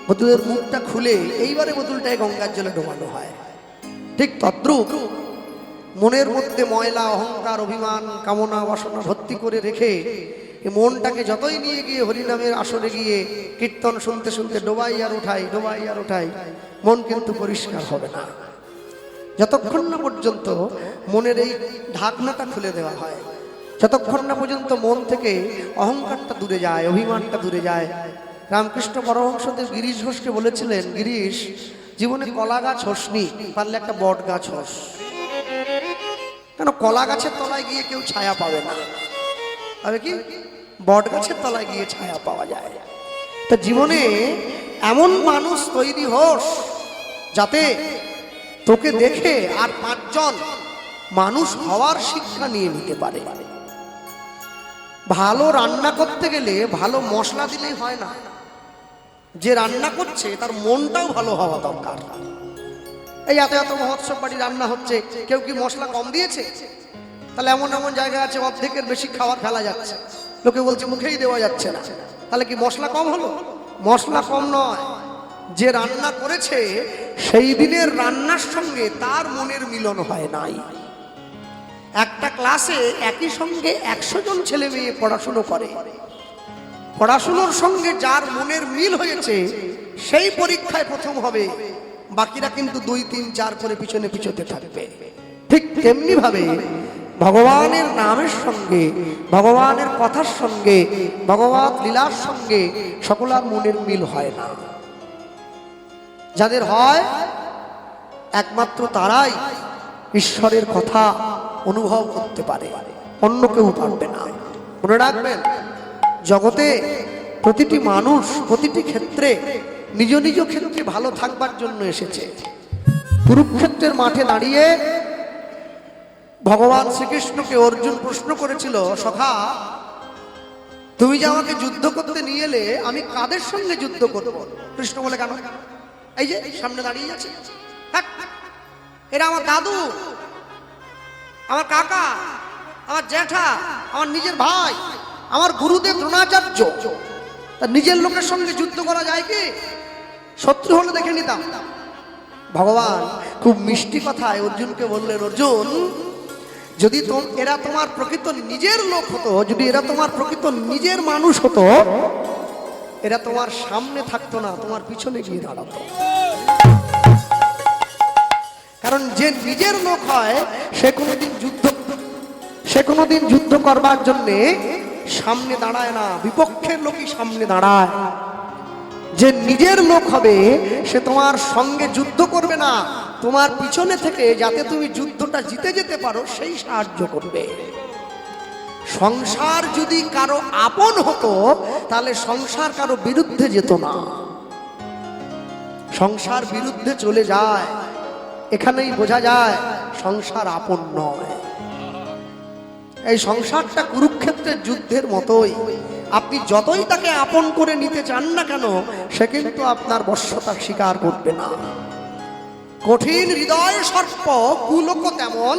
S1: বোতলের মুখটা খুলে এইবারে বোতলটায় গঙ্গার জলে ডোবানো হয়। ঠিক তদ্রূপ মনের মধ্যে ময়লা, অহংকার, অভিমান, কামনা, বাসনা ভর্তি করে রেখে এই মনটাকে যতই নিয়ে গিয়ে হরিনামের আসরে গিয়ে কীর্তন শুনতে শুনতে ডোবাই আর ওঠাই, মন কিন্তু পরিষ্কার হবে না, যতক্ষণ না পর্যন্ত মনের এই ঢাকনাটা খুলে দেওয়া হয়, যতক্ষণ না পর্যন্ত মন থেকে অহংকারটা দূরে যায়, অভিমানটা দূরে যায়। রামকৃষ্ণ পরমহংসদেব গিরিশ ঘোষকে বলেছিলেন, গিরিশ, জীবনে কলা গাছ হসনি, পারলে একটা বট গাছ হস। কেন? কলা গাছের তলায় গিয়ে কেউ ছায়া পাবে না, তবে কি বট গাছের তলায় গিয়ে ছায়া পাওয়া যায়। তা জীবনে এমন মানুষ তৈরি হোস যাতে তোকে দেখে আর 5 জন মানুষ হওয়ার শিক্ষা নিয়ে নিতে পারে। ভালো রান্না করতে গেলে ভালো মশলা দিলেই হয় না, যে রান্না করছে তার মনটাও ভালো হওয়া দরকার। এই এত মহোৎসব বাড়ি রান্না হচ্ছে, কেউ কি মশলা কম দিয়েছে? তাহলে এমন এমন জায়গা আছে অর্ধেকের বেশি খাবার ফেলা যাচ্ছে, লোকে বলছে মুখেই দেওয়া যাচ্ছে না, তাহলে কি মশলা কম হলো? মশলা কম নয়, যে রান্না করেছে সেই দিনের রান্নার সঙ্গে তার মনের মিলন হয় নাই। একটা ক্লাসে একই সঙ্গে 100 জন ছেলে মেয়ে পড়াশুনো করে, পড়াশুনোর সঙ্গে যার মনের মিল হয়েছে সেই পরীক্ষায় প্রথম হবে, বাকিরা কিন্তু 2, 3, 4 করে পিছনে পিছতে থাকবে। ঠিক তেমনি ভাবে ভগবানের নামের সঙ্গে, ভগবানের কথার সঙ্গে, ভগবত লীলার সঙ্গে সকলের মনের মিল হয় না। যাদের হয় একমাত্র তারাই ঈশ্বরের কথা অনুভব করতে পারে, অন্য কেউ পারবে না। মনে রাখবেন, জগতে প্রতিটি মানুষ প্রতিটি ক্ষেত্রে নিজ নিজ ক্ষেত্রে ভালো থাকবার জন্য এসেছে। কুরুক্ষেত্রের মাঠে দাঁড়িয়ে ভগবান শ্রীকৃষ্ণকে অর্জুন প্রশ্ন করেছিল, সখা তুমি যে আমাকে যুদ্ধ করতে নিয়ে এলে, আমি কাদের সঙ্গে যুদ্ধ করব? কৃষ্ণ বলে, কেন? এই যে সামনে দাঁড়িয়ে আছে, এরা আমার দাদু, আমার কাকা, আমার জ্যাঠা, আমার নিজের ভাই, আমার গুরুদেব দ্রোণাচার্য। তা নিজের লোকের সঙ্গে যুদ্ধ করা যায় কি? শত্রু হলে দেখে নিতাম। ভগবান খুব মিষ্টি কথায় অর্জুনকে বললেন, অর্জুন যদি এরা তোমার প্রকৃত নিজের লোক হতো, যদি এরা তোমার প্রকৃত নিজের মানুষ হতো, এরা তোমার সামনে থাকতো না, তোমার পিছনে গিয়ে দাঁড়াতো। কারণ যে নিজের লোক হয় সে কোনোদিন যুদ্ধ করবার জন্য সামনে দাঁড়ায় না, বিপক্ষের লোকই সামনে দাঁড়ায়। যে নিজের লোক হবে সে তোমার সঙ্গে যুদ্ধ করবে না, তোমার পিছনে থেকে যাতে তুমি যুদ্ধটা জিতে যেতে পারো সেই সাহায্য করবে। সংসার যদি কারো আপন হতো তাহলে সংসার কারো বিরুদ্ধে যেত না। সংসার বিরুদ্ধে চলে যায়, এখানেই বোঝা যায় সংসার আপন নয়। এই সংসারটা কুরুক্ষেত্রের যুদ্ধের মতোই, আপনি যতই তাকে আপন করে নিতে চান না কেন, সে কিন্তু আপনার বশ্যতা স্বীকার করবে না। কঠিন হৃদয় সর্প কুলোক তেমন,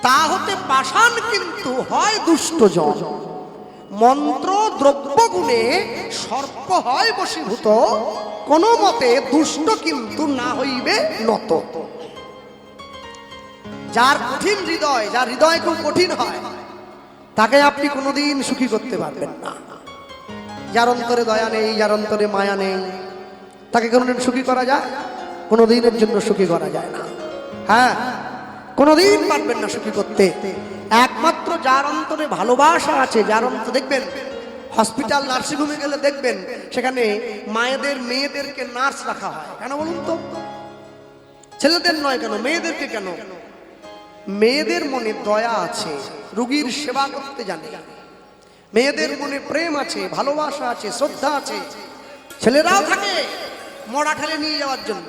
S1: তা হতে পাষাণ কিন্তু হয় দুষ্টজন। মন্ত্র দ্রব্য গুণে সর্প হয় বশীভূত, কোন মতে দুষ্ট কিন্তু না হইবে নত। যার কঠিন হৃদয়, যার হৃদয় খুব কঠিন হয়, তাকে আপনি কোনোদিন সুখী করতে পারবেন না। যার অন্তরে দয়া নেই, যার অন্তরে মায়া নেই, তাকে কোনোদিন সুখী করা যায়? কোনোদিনের জন্য সুখী করা যায় না। হ্যাঁ, কোনোদিন পারবেন না সুখী করতে। একমাত্র যার অন্তরে ভালোবাসা আছে, যার অন্তরে, দেখবেন হসপিটাল নার্সিংহোমে গেলে দেখবেন সেখানে মায়েদের মেয়েদেরকে নার্স রাখা হয়। কেন বলুন তো? ছেলেদের নয় কেন, মেয়েদেরকে কেন? মেয়েদের মনে দয়া আছে, রোগীর সেবা করতে জানে। মেয়েদের মনে প্রেম আছে, ভালোবাসা আছে, শ্রদ্ধা আছে। ছেলেরাও থাকে মরা ঠেলে নিয়ে যাওয়ার জন্য,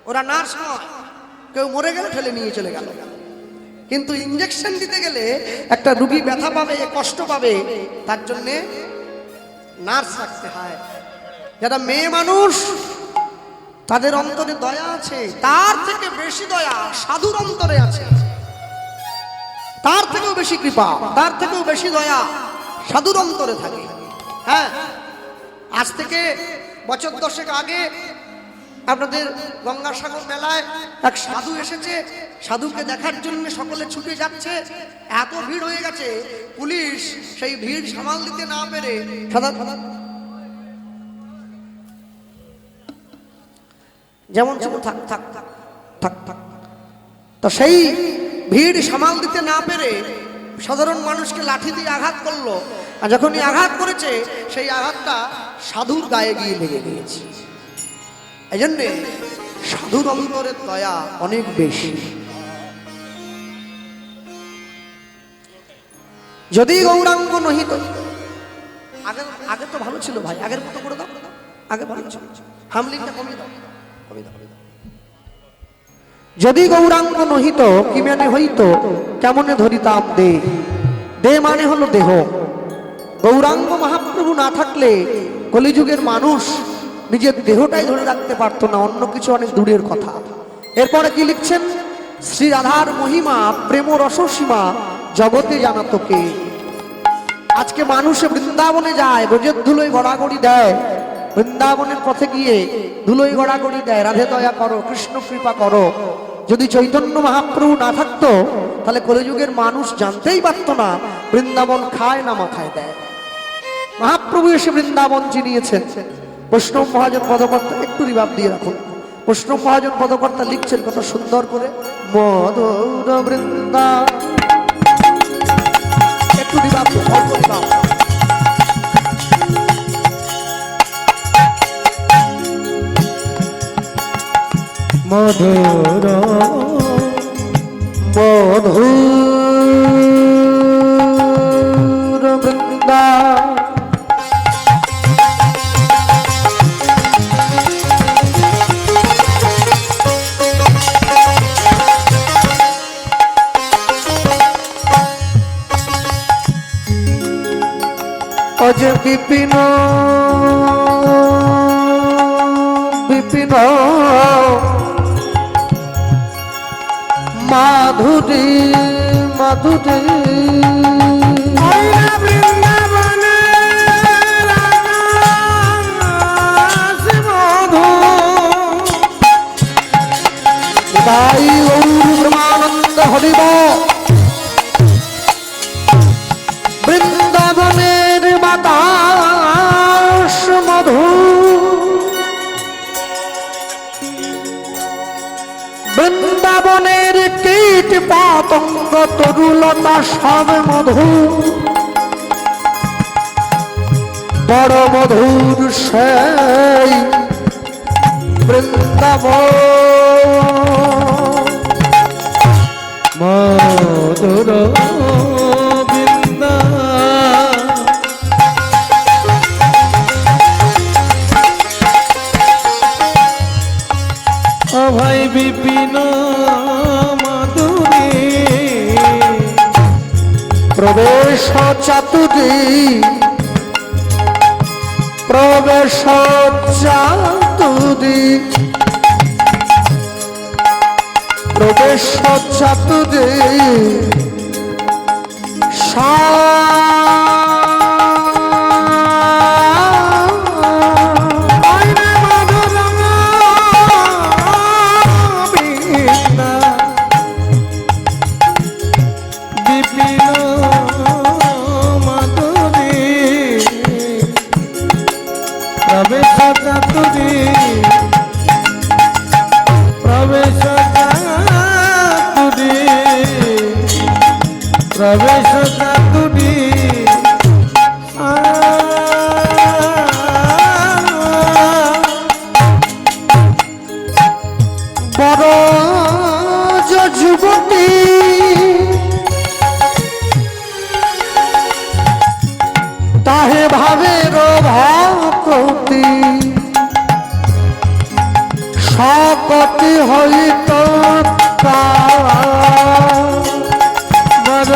S1: ওরা নার্স নয়। কেউ মরে গেলে ঠেলে নিয়ে চলে গেল, কিন্তু ইঞ্জেকশন দিতে গেলে একটা রোগী ব্যথা পাবে, কষ্ট পাবে, তার জন্যে নার্স রাখতে হয়। যারা মেয়ে মানুষ তাদের অন্তরে দয়া আছে, তার থেকে বেশি দয়া সাধুর অন্তরে আছে। তার থেকেও বেশি কৃপা, তার থেকেও বেশি দয়া সাধুর অন্তরে থাকে। হ্যাঁ, আজ থেকে বছর 10 আগে আপনাদের গঙ্গাসাগর মেলায় এক সাধু এসেছে। সাধুকে দেখার জন্য সকলে ছুটে যাচ্ছে, এত ভিড় হয়ে গেছে, পুলিশ সেই ভিড় সামাল দিতে না পেরে যেমন ছিল থাক থাক থাক থাক থাক, তো সেই ভিড় সামাল দিতে না পেরে সাধারণ মানুষকে লাঠি দিয়ে আঘাত করলো। আর যখনই আঘাত করেছে সেই আঘাতটা সাধুর গায়ে গিয়ে লেগে গিয়েছে। এই জন্যে সাধুর অন্তরের দয়া অনেক বেশি। যদি গৌরাঙ্গ নহিত, আগে আগে তো ভালো ছিল ভাই, আগের মতো করে দাও, আগে ভালো ছিল, হামলিংটা কমিয়ে দাও, কমিয়ে দাও। যদি গৌরাঙ্গ নহিত কি মানে হইত, কেমনে ধরিতাম দে, দে মানে হলো দেহ। গৌরাঙ্গ মহাপ্রভু না থাকলে কলিযুগের মানুষ নিজের দেহটাই ধরে রাখতে পারতো না, অন্য কিছু অনেক দূরের কথা। এরপরে কি লিখছেন? শ্রী রাধার মহিমা প্রেম রসসীমা জগতে জানাতো কে। আজকে মানুষে বৃন্দাবনে যায়, ব্রজের ধুলোয় গড়াগড়ি দেয়, বৃন্দাবনের পথে গিয়ে ধুলোই গড়াগড়ি দেয়, রাধে দয়া করো, কৃষ্ণ কৃপা করো। যদি চৈতন্য মহাপ্রভু না থাকতো তাহলে কলিযুগের মানুষ জানতেই পারতো না বৃন্দাবন খায় না মাথায় দেয়। মহাপ্রভু এসে বৃন্দাবন চিনিয়েছেন। বৈষ্ণব মহাজন পদকর্তা, একটু রিভাব দিয়ে রাখুন। বৈষ্ণব মহাজন পদকর্তা লিখছেন কত সুন্দর করে, মধুর বৃন্দা, একটু রিভাব, অল্প রিভাব।
S2: মধুর
S1: মধুর বৃন্দা, অজ বিপিন বিপিন মাধুরী মাধুরী, তাই ব্রহ্মানন্দ হরিব বৃন্দাবনের বাতাস মধু, বৃন্দাবনের কীট পতঙ্গ তরুলতা সব মধু, বড় মধুর সেই বৃন্দাবন,
S2: মধুর বৃন্দা। ও ভাই বিপিন মাধুরী,
S1: প্রবেশ চাতুরী, প্রবেশ চাতুরী, প্রবেশ চাতুরী,
S2: প্রবেশ চাতুরী,
S1: বড় যুবতী তাহে ভাবের ভক্তি, সকতি হইত
S2: বড়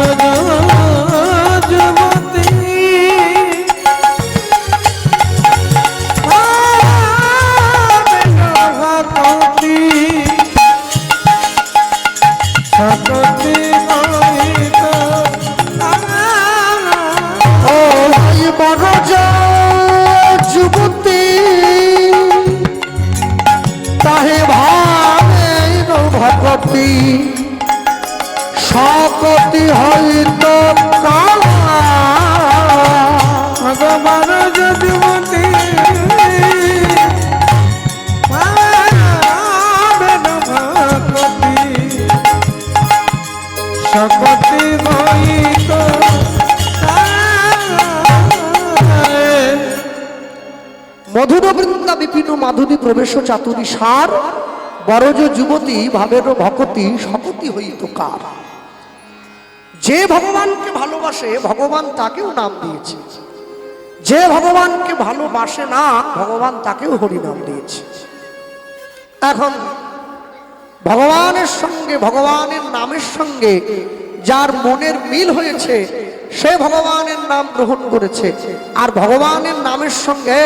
S2: যুবতী, ভক্তি সকতি হইত,
S1: ও ভাই বড় যুবতী তাহে ভাবের ভক্তি, সকতি হইত
S2: ভগবান যুবতী ভক্তি সকতি হইত।
S1: মধুর বৃন্দা বিপিন মাধুরী প্রবেশ চাতুরী সার, বরজ যুবতী ভাবের ভকতি সকতি হইত কার। যে ভগবানকে ভালোবাসে ভগবান তাকেও নাম দিয়েছে, যে ভগবানকে ভালোবাসে না ভগবান তাকেও হরি নাম দিয়েছে। এখন ভগবানের সঙ্গে ভগবানের নামের সঙ্গে যার মনের মিল হয়েছে সে ভগবানের নাম গ্রহণ করেছে, আর ভগবানের নামের সঙ্গে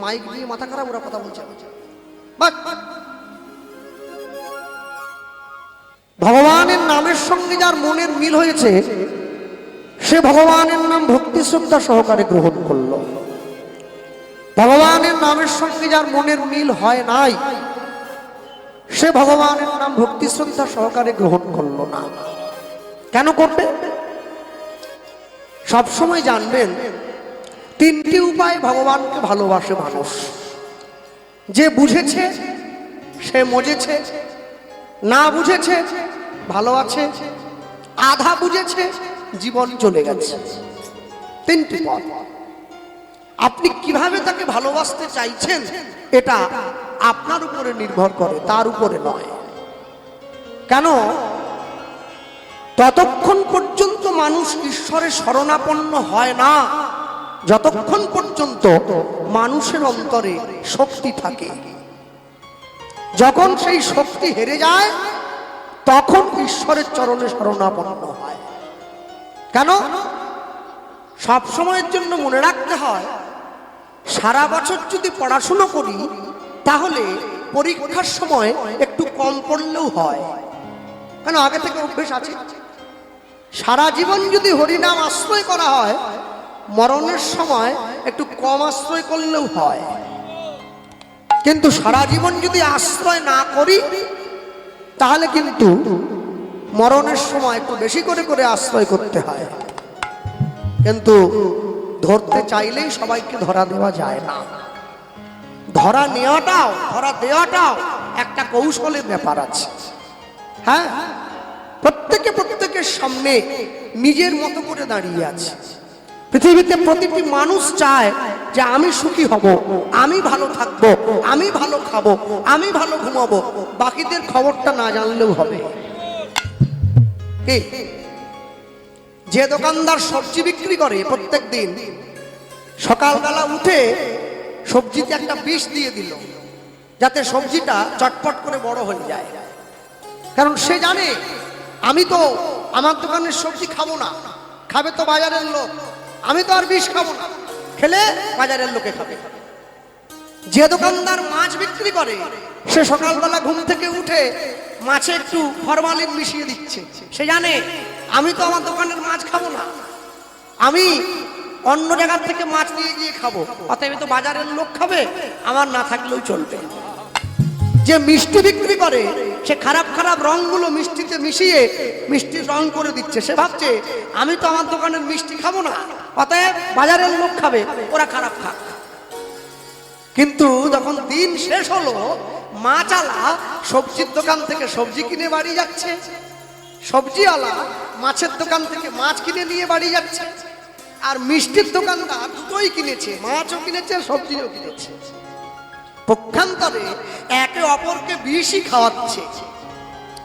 S1: মাইক দিয়ে মাথা খারাপ, ওরা কথা বলছে। নামের সঙ্গে যার মনের মিল হয়েছে সে ভগবানের নাম ভক্তি শ্রদ্ধা সহকারে গ্রহণ করলো। ভগবানের নামের সঙ্গে যার মনের মিল হয় নাই সে ভগবানের নাম ভক্তি শ্রদ্ধা সহকারে গ্রহণ করলো না। কেন করবে? সবসময় জানবেন তিনটি উপায় ভগবানকে ভালোবাসে মানুষ। যে বুঝেছে সে মজেছে, না বুঝেছে ভালো আছে, আধা বুঝেছে জীবন চলে গেছে। তিনটি পথ। আপনি কিভাবে তাকে ভালোবাসতে চাইছেন এটা আপনার উপরে নির্ভর করে, তার উপরে নয়। কেন? ততক্ষণ পর্যন্ত মানুষ ঈশ্বরের শরণাপন্ন হয় না যতক্ষণ পর্যন্ত মানুষের অন্তরে শক্তি থাকে। যখন সেই শক্তি হেরে যায় তখন ঈশ্বরের চরণে শরণাপন্ন হয়। কেন? সব সময়ের জন্য মনে রাখতে হয়, সারা বছর যদি পড়াশুনো করি তাহলে পরীক্ষার সময় একটু কম পড়লেও হয়। কেন? আগে থেকে অভ্যেস আছে। সারা জীবন যদি হরিনাম আশ্রয় করা হয় মরণের সময় একটু কম আশ্রয় করলেও হয়। কিন্তু সারা জীবন যদি আশ্রয় না করি তাহলে কিন্তু মরণের সময় একটু বেশি করে করে আশ্রয় করতে হয়। কিন্তু ধরতে চাইলেই সবাইকে ধরা দেওয়া যায় না। ধরা নেওয়াটাও ধরা দেওয়াটাও একটা কৌশলের ব্যাপার আছে। হ্যাঁ, প্রত্যেকের সামনে নিজের মতো করে দাঁড়িয়ে আছে। পৃথিবীতে প্রতিটি মানুষ চায় যে আমি সুখী হব, আমি ভালো থাকবো, আমি ভালো খাবো, আমি ভালো ঘুমাবো, বাকিদের খবরটা না জানলেও হবে। যে দোকানদার সবজি বিক্রি করে প্রত্যেক দিন সকালবেলা উঠে সবজিতে একটা বিষ দিয়ে দিল যাতে সবজিটা চটপট করে বড় হয়ে যায়। কারণ সে জানে আমি তো আমার দোকানের সবজি খাবো না, খাবে তো বাজারের লোক, আমি তো আর বিষ খাবো না, খেলে বাজারের লোকে খাবে। যে দোকানদার মাছ বিক্রি করে সে সকালবেলা ঘুম থেকে উঠে মাছে একটু ফরমালিন মিশিয়ে দিচ্ছে। সে জানে আমি তো আমার দোকানের মাছ খাবো না, আমি অন্য জায়গার থেকে মাছ নিয়ে গিয়ে খাবো, অতএব তো বাজারের লোক খাবে, আমার না থাকলেও চলবে। যে মিষ্টি বিক্রি করে সে খারাপ খারাপ রংগুলো মিষ্টিতে মিশিয়ে মিষ্টির রং করে দিচ্ছে। সে ভাবছে আমি তো আমার দোকানের মিষ্টি খাবো না, অতএব বাজারের লোক খাবে, ওরা খারাপ খাক। কিন্তু যখন দিন শেষ হলো মাছালা সবজির দোকান থেকে সবজি কিনে বাড়ি যাচ্ছে, সবজিওয়ালা মাছের দোকান থেকে মাছ কিনে নিয়ে বাড়ি যাচ্ছে, আর মিষ্টির দোকানদার দুটোই কিনেছে, মাছও কিনেছে সবজিও কিনেছে। পক্ষান্তরে একে অপরকে বিষই খাওয়াচ্ছে,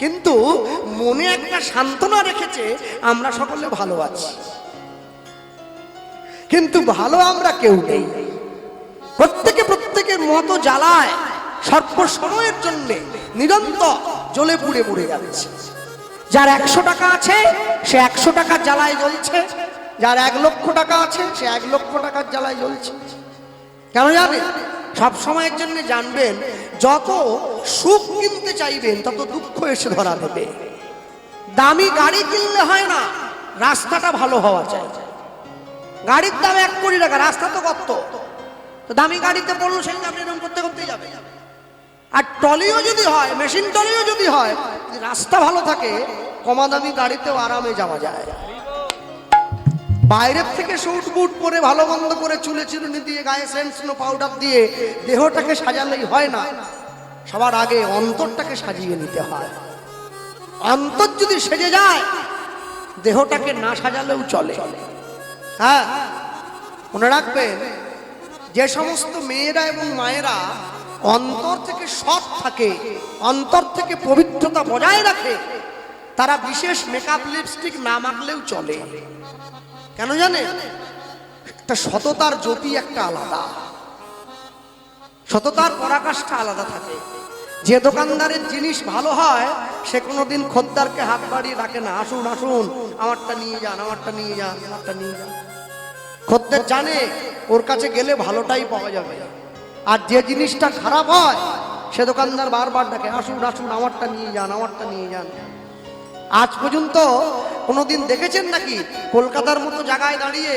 S1: কিন্তু মনে একটা সান্ত্বনা রেখেছে আমরা সকলে ভালো আছি। কিন্তু ভালো আমরা কেউ নেই। প্রত্যেকের মতো জ্বালায় সর্ব সময়ের জন্য নিরন্তর জ্বলে পুড়ে পুড়ে যাচ্ছে। যার 100 টাকা আছে সে 100 টাকার জ্বালায় জ্বলছে, যার 1 লক্ষ টাকা আছে সে 1 লক্ষ টাকার জ্বালায় জ্বলছে। কেন জানেন? সব সময়ের জন্য জানবেন যত সুখ কিনতে চাইবেন তত দুঃখ এসে ধরা দেবে। দামি গাড়ি কিনলে হয় না, রাস্তাটা ভালো হওয়া চাই। গাড়ির দাম 1 কোটি টাকা, রাস্তা তো কত, তো দামি গাড়িতে পড়লো সেই দাম এরকম করতে করতেই যাবে। আর টলিও যদি হয়, মেশিন টলিও যদি হয়, রাস্তা ভালো থাকে কমা দামি গাড়িতেও আরামে যাওয়া যায়। বাইরের থেকে স্যুট বুট পরে ভালো মন্দ করে চুলে চিরুনি দিয়ে গায়ে সেন্ট পাউডার দিয়ে দেহটাকে সাজালেই হয় না, সবার আগে অন্তরটাকে সাজিয়ে নিতে হয়। অন্তর যদি সেজে যায় দেহটাকে না সাজালেও চলে। হ্যাঁ, মনে রাখবেন যে সমস্ত মেয়েরা এবং মায়েরা অন্তর থেকে সৎ থাকে, অন্তর থেকে পবিত্রতা বজায় রাখে, তারা বিশেষ মেকআপ লিপস্টিক না মাখলেও চলে। কেন জানে? একটা সততার জ্যোতি একটা আলাদা, সততার পরাকাষ্ঠা আলাদা থাকে। যে দোকানদারের জিনিস ভালো হয় সে কোনোদিন খদ্দারকে হাত বাড়িয়ে রাখে না, আসুন আসুন আমারটা নিয়ে যান, আমারটা নিয়ে যান, আমারটা নিয়ে যান। খদ্দের জানে ওর কাছে গেলে ভালোটাই পাওয়া যাবে। আর যে জিনিসটা খারাপ হয় সে দোকানদার বারবার ডাকে, আসুন আসুন আমারটা নিয়ে যান, আমারটা নিয়ে যান। আজ পর্যন্ত কোনোদিন দেখেছেন নাকি কলকাতার মতো জায়গায় দাঁড়িয়ে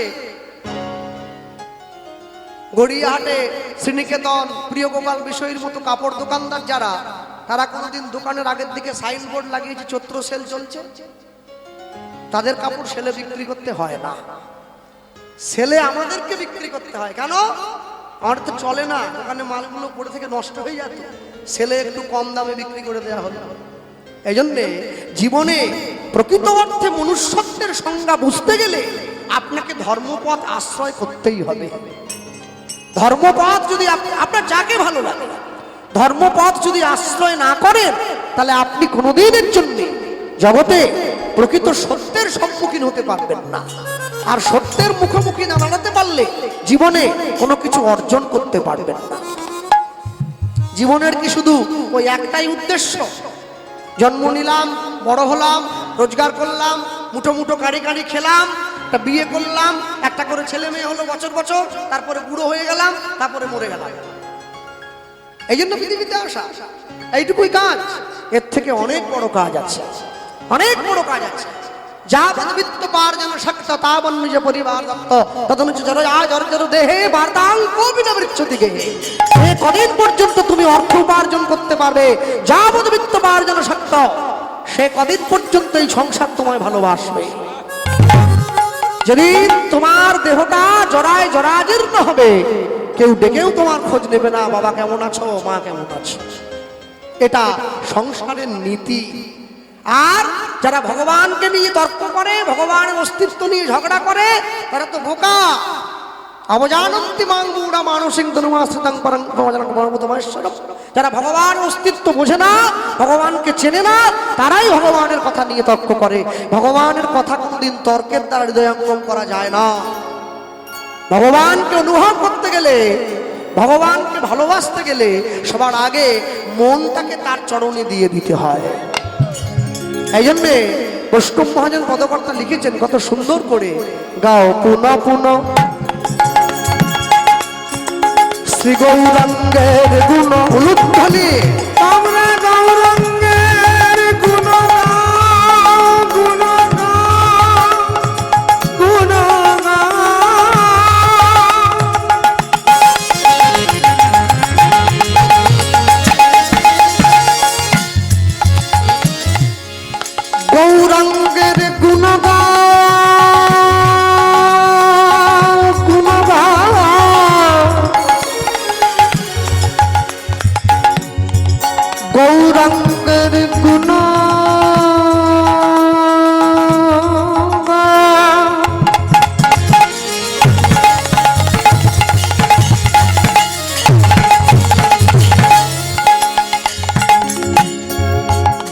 S1: গড়িয়াহাটে শ্রীনিকেতন প্রিয়গোপাল বিষয়ের মতো কাপড় দোকানদার যারা, তারা কোনোদিন দোকানের আগের দিকে সাইনবোর্ড লাগিয়েছে চৈত্র সেল চলছে? তাদের কাপড় সেলে বিক্রি করতে হয় না, সেলে আমাদেরকে বিক্রি করতে হয়। কেন? আমার তো চলে না, দোকানে মালগুলো পড়ে থেকে নষ্ট হয়ে যেত, সেলে একটু কম দামে বিক্রি করে দেওয়া হলো। এই জন্যে জীবনে প্রকৃত অর্থে মনুষ্যত্বের সংজ্ঞা বুঝতে গেলে আপনাকে ধর্মপথ আশ্রয় করতেই হবে। ধর্মপথ যদি আপনার যাকে ভালো লাগে, ধর্মপথ যদি আশ্রয় না করেন, তাহলে আপনি কোনোদিনের জন্য জগতে প্রকৃত সত্যের সম্মুখীন হতে পারবেন না। আর সত্যের মুখোমুখি না দাঁড়াতে পারলে জীবনে কোনো কিছু অর্জন করতে পারবেন না। জীবনের কি শুধু ওই একটাই উদ্দেশ্য, জন্ম নিলাম, বড় হলাম, রোজগার করলাম, মুঠো মুঠো কাড়ি কাড়ি খেলাম, একটা বিয়ে করলাম, একটা করে ছেলে মেয়ে হলো বছর বছর, তারপরে বুড়ো হয়ে গেলাম, তারপরে মরে গেলাম? এই জন্য পৃথিবীতে আসা এইটুকুই কাজ? এর থেকে অনেক বড় কাজ আছে, অনেক বড় কাজ আছে। যা পদবিত্ত পার্জন শক্ত তাবন নিজ পরিবার দত্ত তদনুচ জর দেহে বার্তাং কোবিনা বৃক্ষতি গেহে। এই কদিন পর্যন্ত তুমি অর্থ উপার্জন করতে পারবে, যা পদবিত্ত পার্জন শক্ত, সে কদিন পর্যন্ত এই সংসার তোমায় ভালোবাসবে। যদি তোমার দেহটা জরায় জরাজীর্ণ হবে, কেউ ডেকেও তোমার খোঁজ নেবে না, বাবা কেমন আছো, মা কেমন আছো। এটা সংসারের নীতি। আর যারা ভগবানকে নিয়ে তর্ক করে, ভগবানের অস্তিত্ব নিয়ে ঝগড়া করে, তারা তো বোকা। অবজানন্তি মাং বুড়া মানসিং তনুমাশ্রিতাং পরং পরমতমশ্বরম। যারা ভগবানের অস্তিত্ব বোঝে না, ভগবানকে চেনে না, তারাই ভগবানের কথা নিয়ে তর্ক করে। ভগবানের কথা কোনদিন তর্কের দ্বারা হৃদয়ঙ্গম করা যায় না। ভগবানকে অনুভব করতে গেলে, ভগবানকে ভালোবাসতে গেলে সবার আগে মনটাকে তার চরণে দিয়ে দিতে হয়। এই জন্যে বৈষ্ণব মহাজন পদকর্তা লিখেছেন কত সুন্দর করে, গাও পুন পুন শ্রী গৌরাঙ্গের গুণ উলুধ্বনি, আমরা গৌরাঙ্গের গুণ গুণ গুণ গৌরাঙ্গের গুণ গৌরাঙ্গের গুণ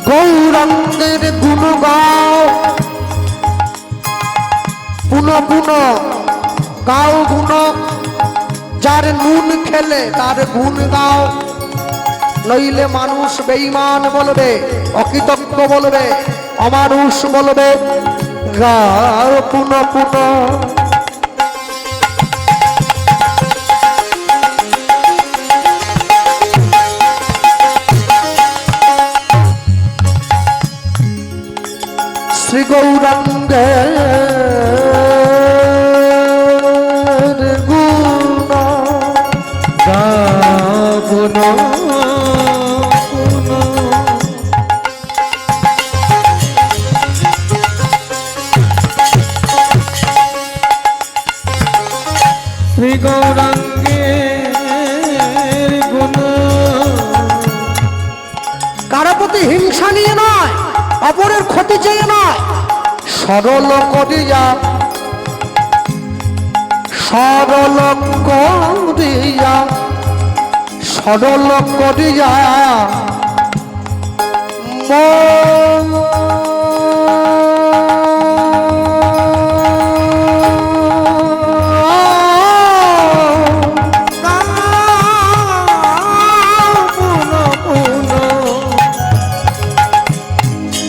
S1: গৌরাঙ্গের গুণ গাও পুন পুন গাও গুণ, যার নুন খেলে তার গুণ গাও, নইলে মানুষ বেঈমান বলবে, অকৃতজ্ঞ বলবে, অমানুষ বলবে। গাও পুন পুন শ্রী গৌরাঙ্গের গুণ গাবুন শ্রী গৌরাঙ্গের গুণ। কারো প্রতি হিংসা নিয়ে নয়, অপরের ক্ষতি চেয়ে নয়, সরল করিয়া সরল করিয়া সরল করিয়া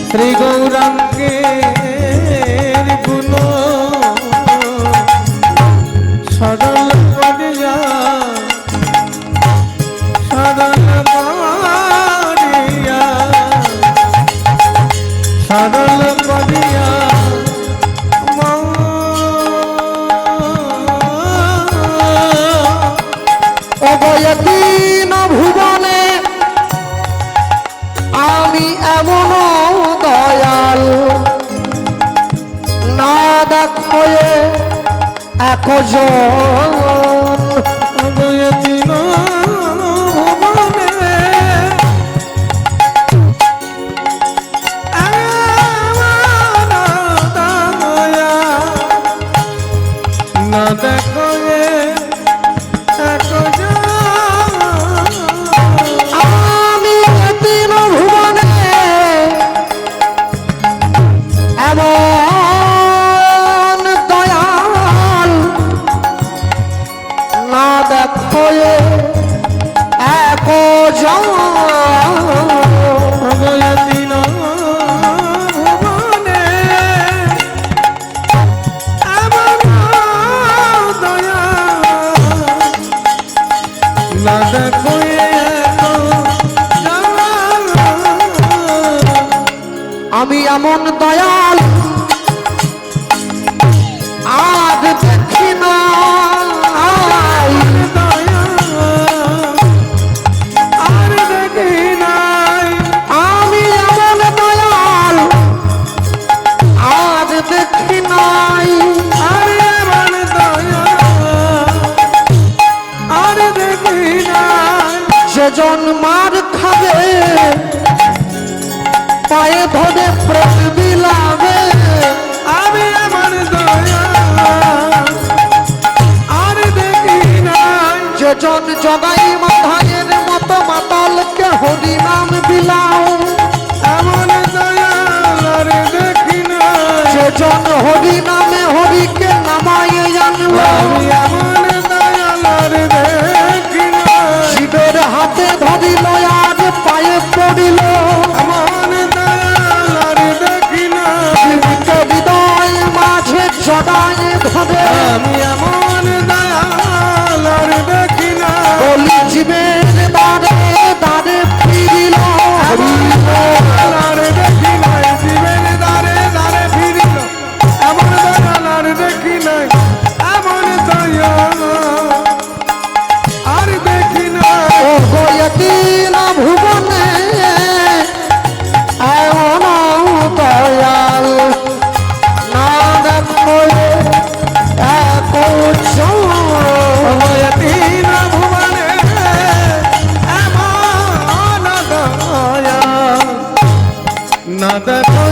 S1: শ্রী গৌরাঙ্গের গুণ সরল করিয়া সরল করিয়া সরল অবয়তীন ভুবনে আমি এমন দয়াল না দেখো একজন
S2: অবয়তীন ভুবনে এমন দয়া না দেখো
S1: আমি তিন ভুবনে এমন দয়াল না দেখো একজন
S2: অবয়তীন ভুবনে এমন দয়া না দেখো
S1: আমি এমন দয়াল আজ দেখি নাই
S2: আর দেখি নাই
S1: আমি এমন দয়াল আজ দেখি নাই
S2: আর এমন দয়া আর দেখি নাই
S1: সেজন মার খাবে পায়ে ধরে প্রেম বিলাবে
S2: আমি এমন দয়া আর দেখি নাই
S1: যেজন জগাই মাধায়ের মতো মাতালকে হরি নাম বিলাও
S2: এমন দয়া আর দেখি নাই
S1: যেজন হরি নামে হরিকে নামায় জানলো
S2: আমি এমন দয়া আর দেখি নাই
S1: শিবের হাতে ধরিল আজ পায়ে পড়িল
S2: এমন দয়া আর দেখি নাই
S1: শিবকে হৃদয় মাঝে জড়ায় ধরে
S2: আমি এমন দয়া আর দেখি নাই
S1: বলি জীবের দ্বারে দ্বারে ফিরিল
S2: আর দেখি নাই জীবন দারে দারে ফিরিল এমন দয়া আর দেখি নাই এমন দয়া আর দেখি নাই
S1: ও গয়তীন ভুবনে এমন দয়াল না দেখো
S2: অবয়তীন ভুবনে এমন দয়া না দেখো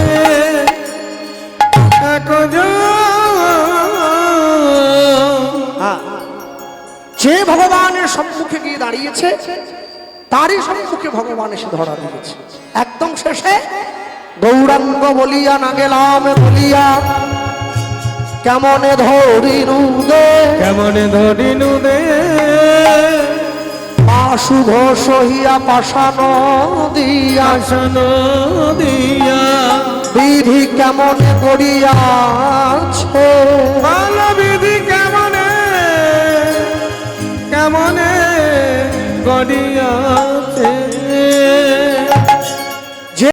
S1: যে ভগবানের সম্মুখে গিয়ে দাঁড়িয়েছে তারই সম্মুখে ভগবান এসে ধরা দিয়েছে একদম শেষে গৌরাঙ্গ বলিয়া না গেলাম বলিয়া কেমনে ধরিনু দে
S2: কেমন ধরিনু দে
S1: পাশুভ সহিয়া পাশান দিয়া
S2: আসন দিয়া
S1: বিধি কেমনে করিয়াছে
S2: ভালো বিধি কেমনে কেমনে গড়িয়া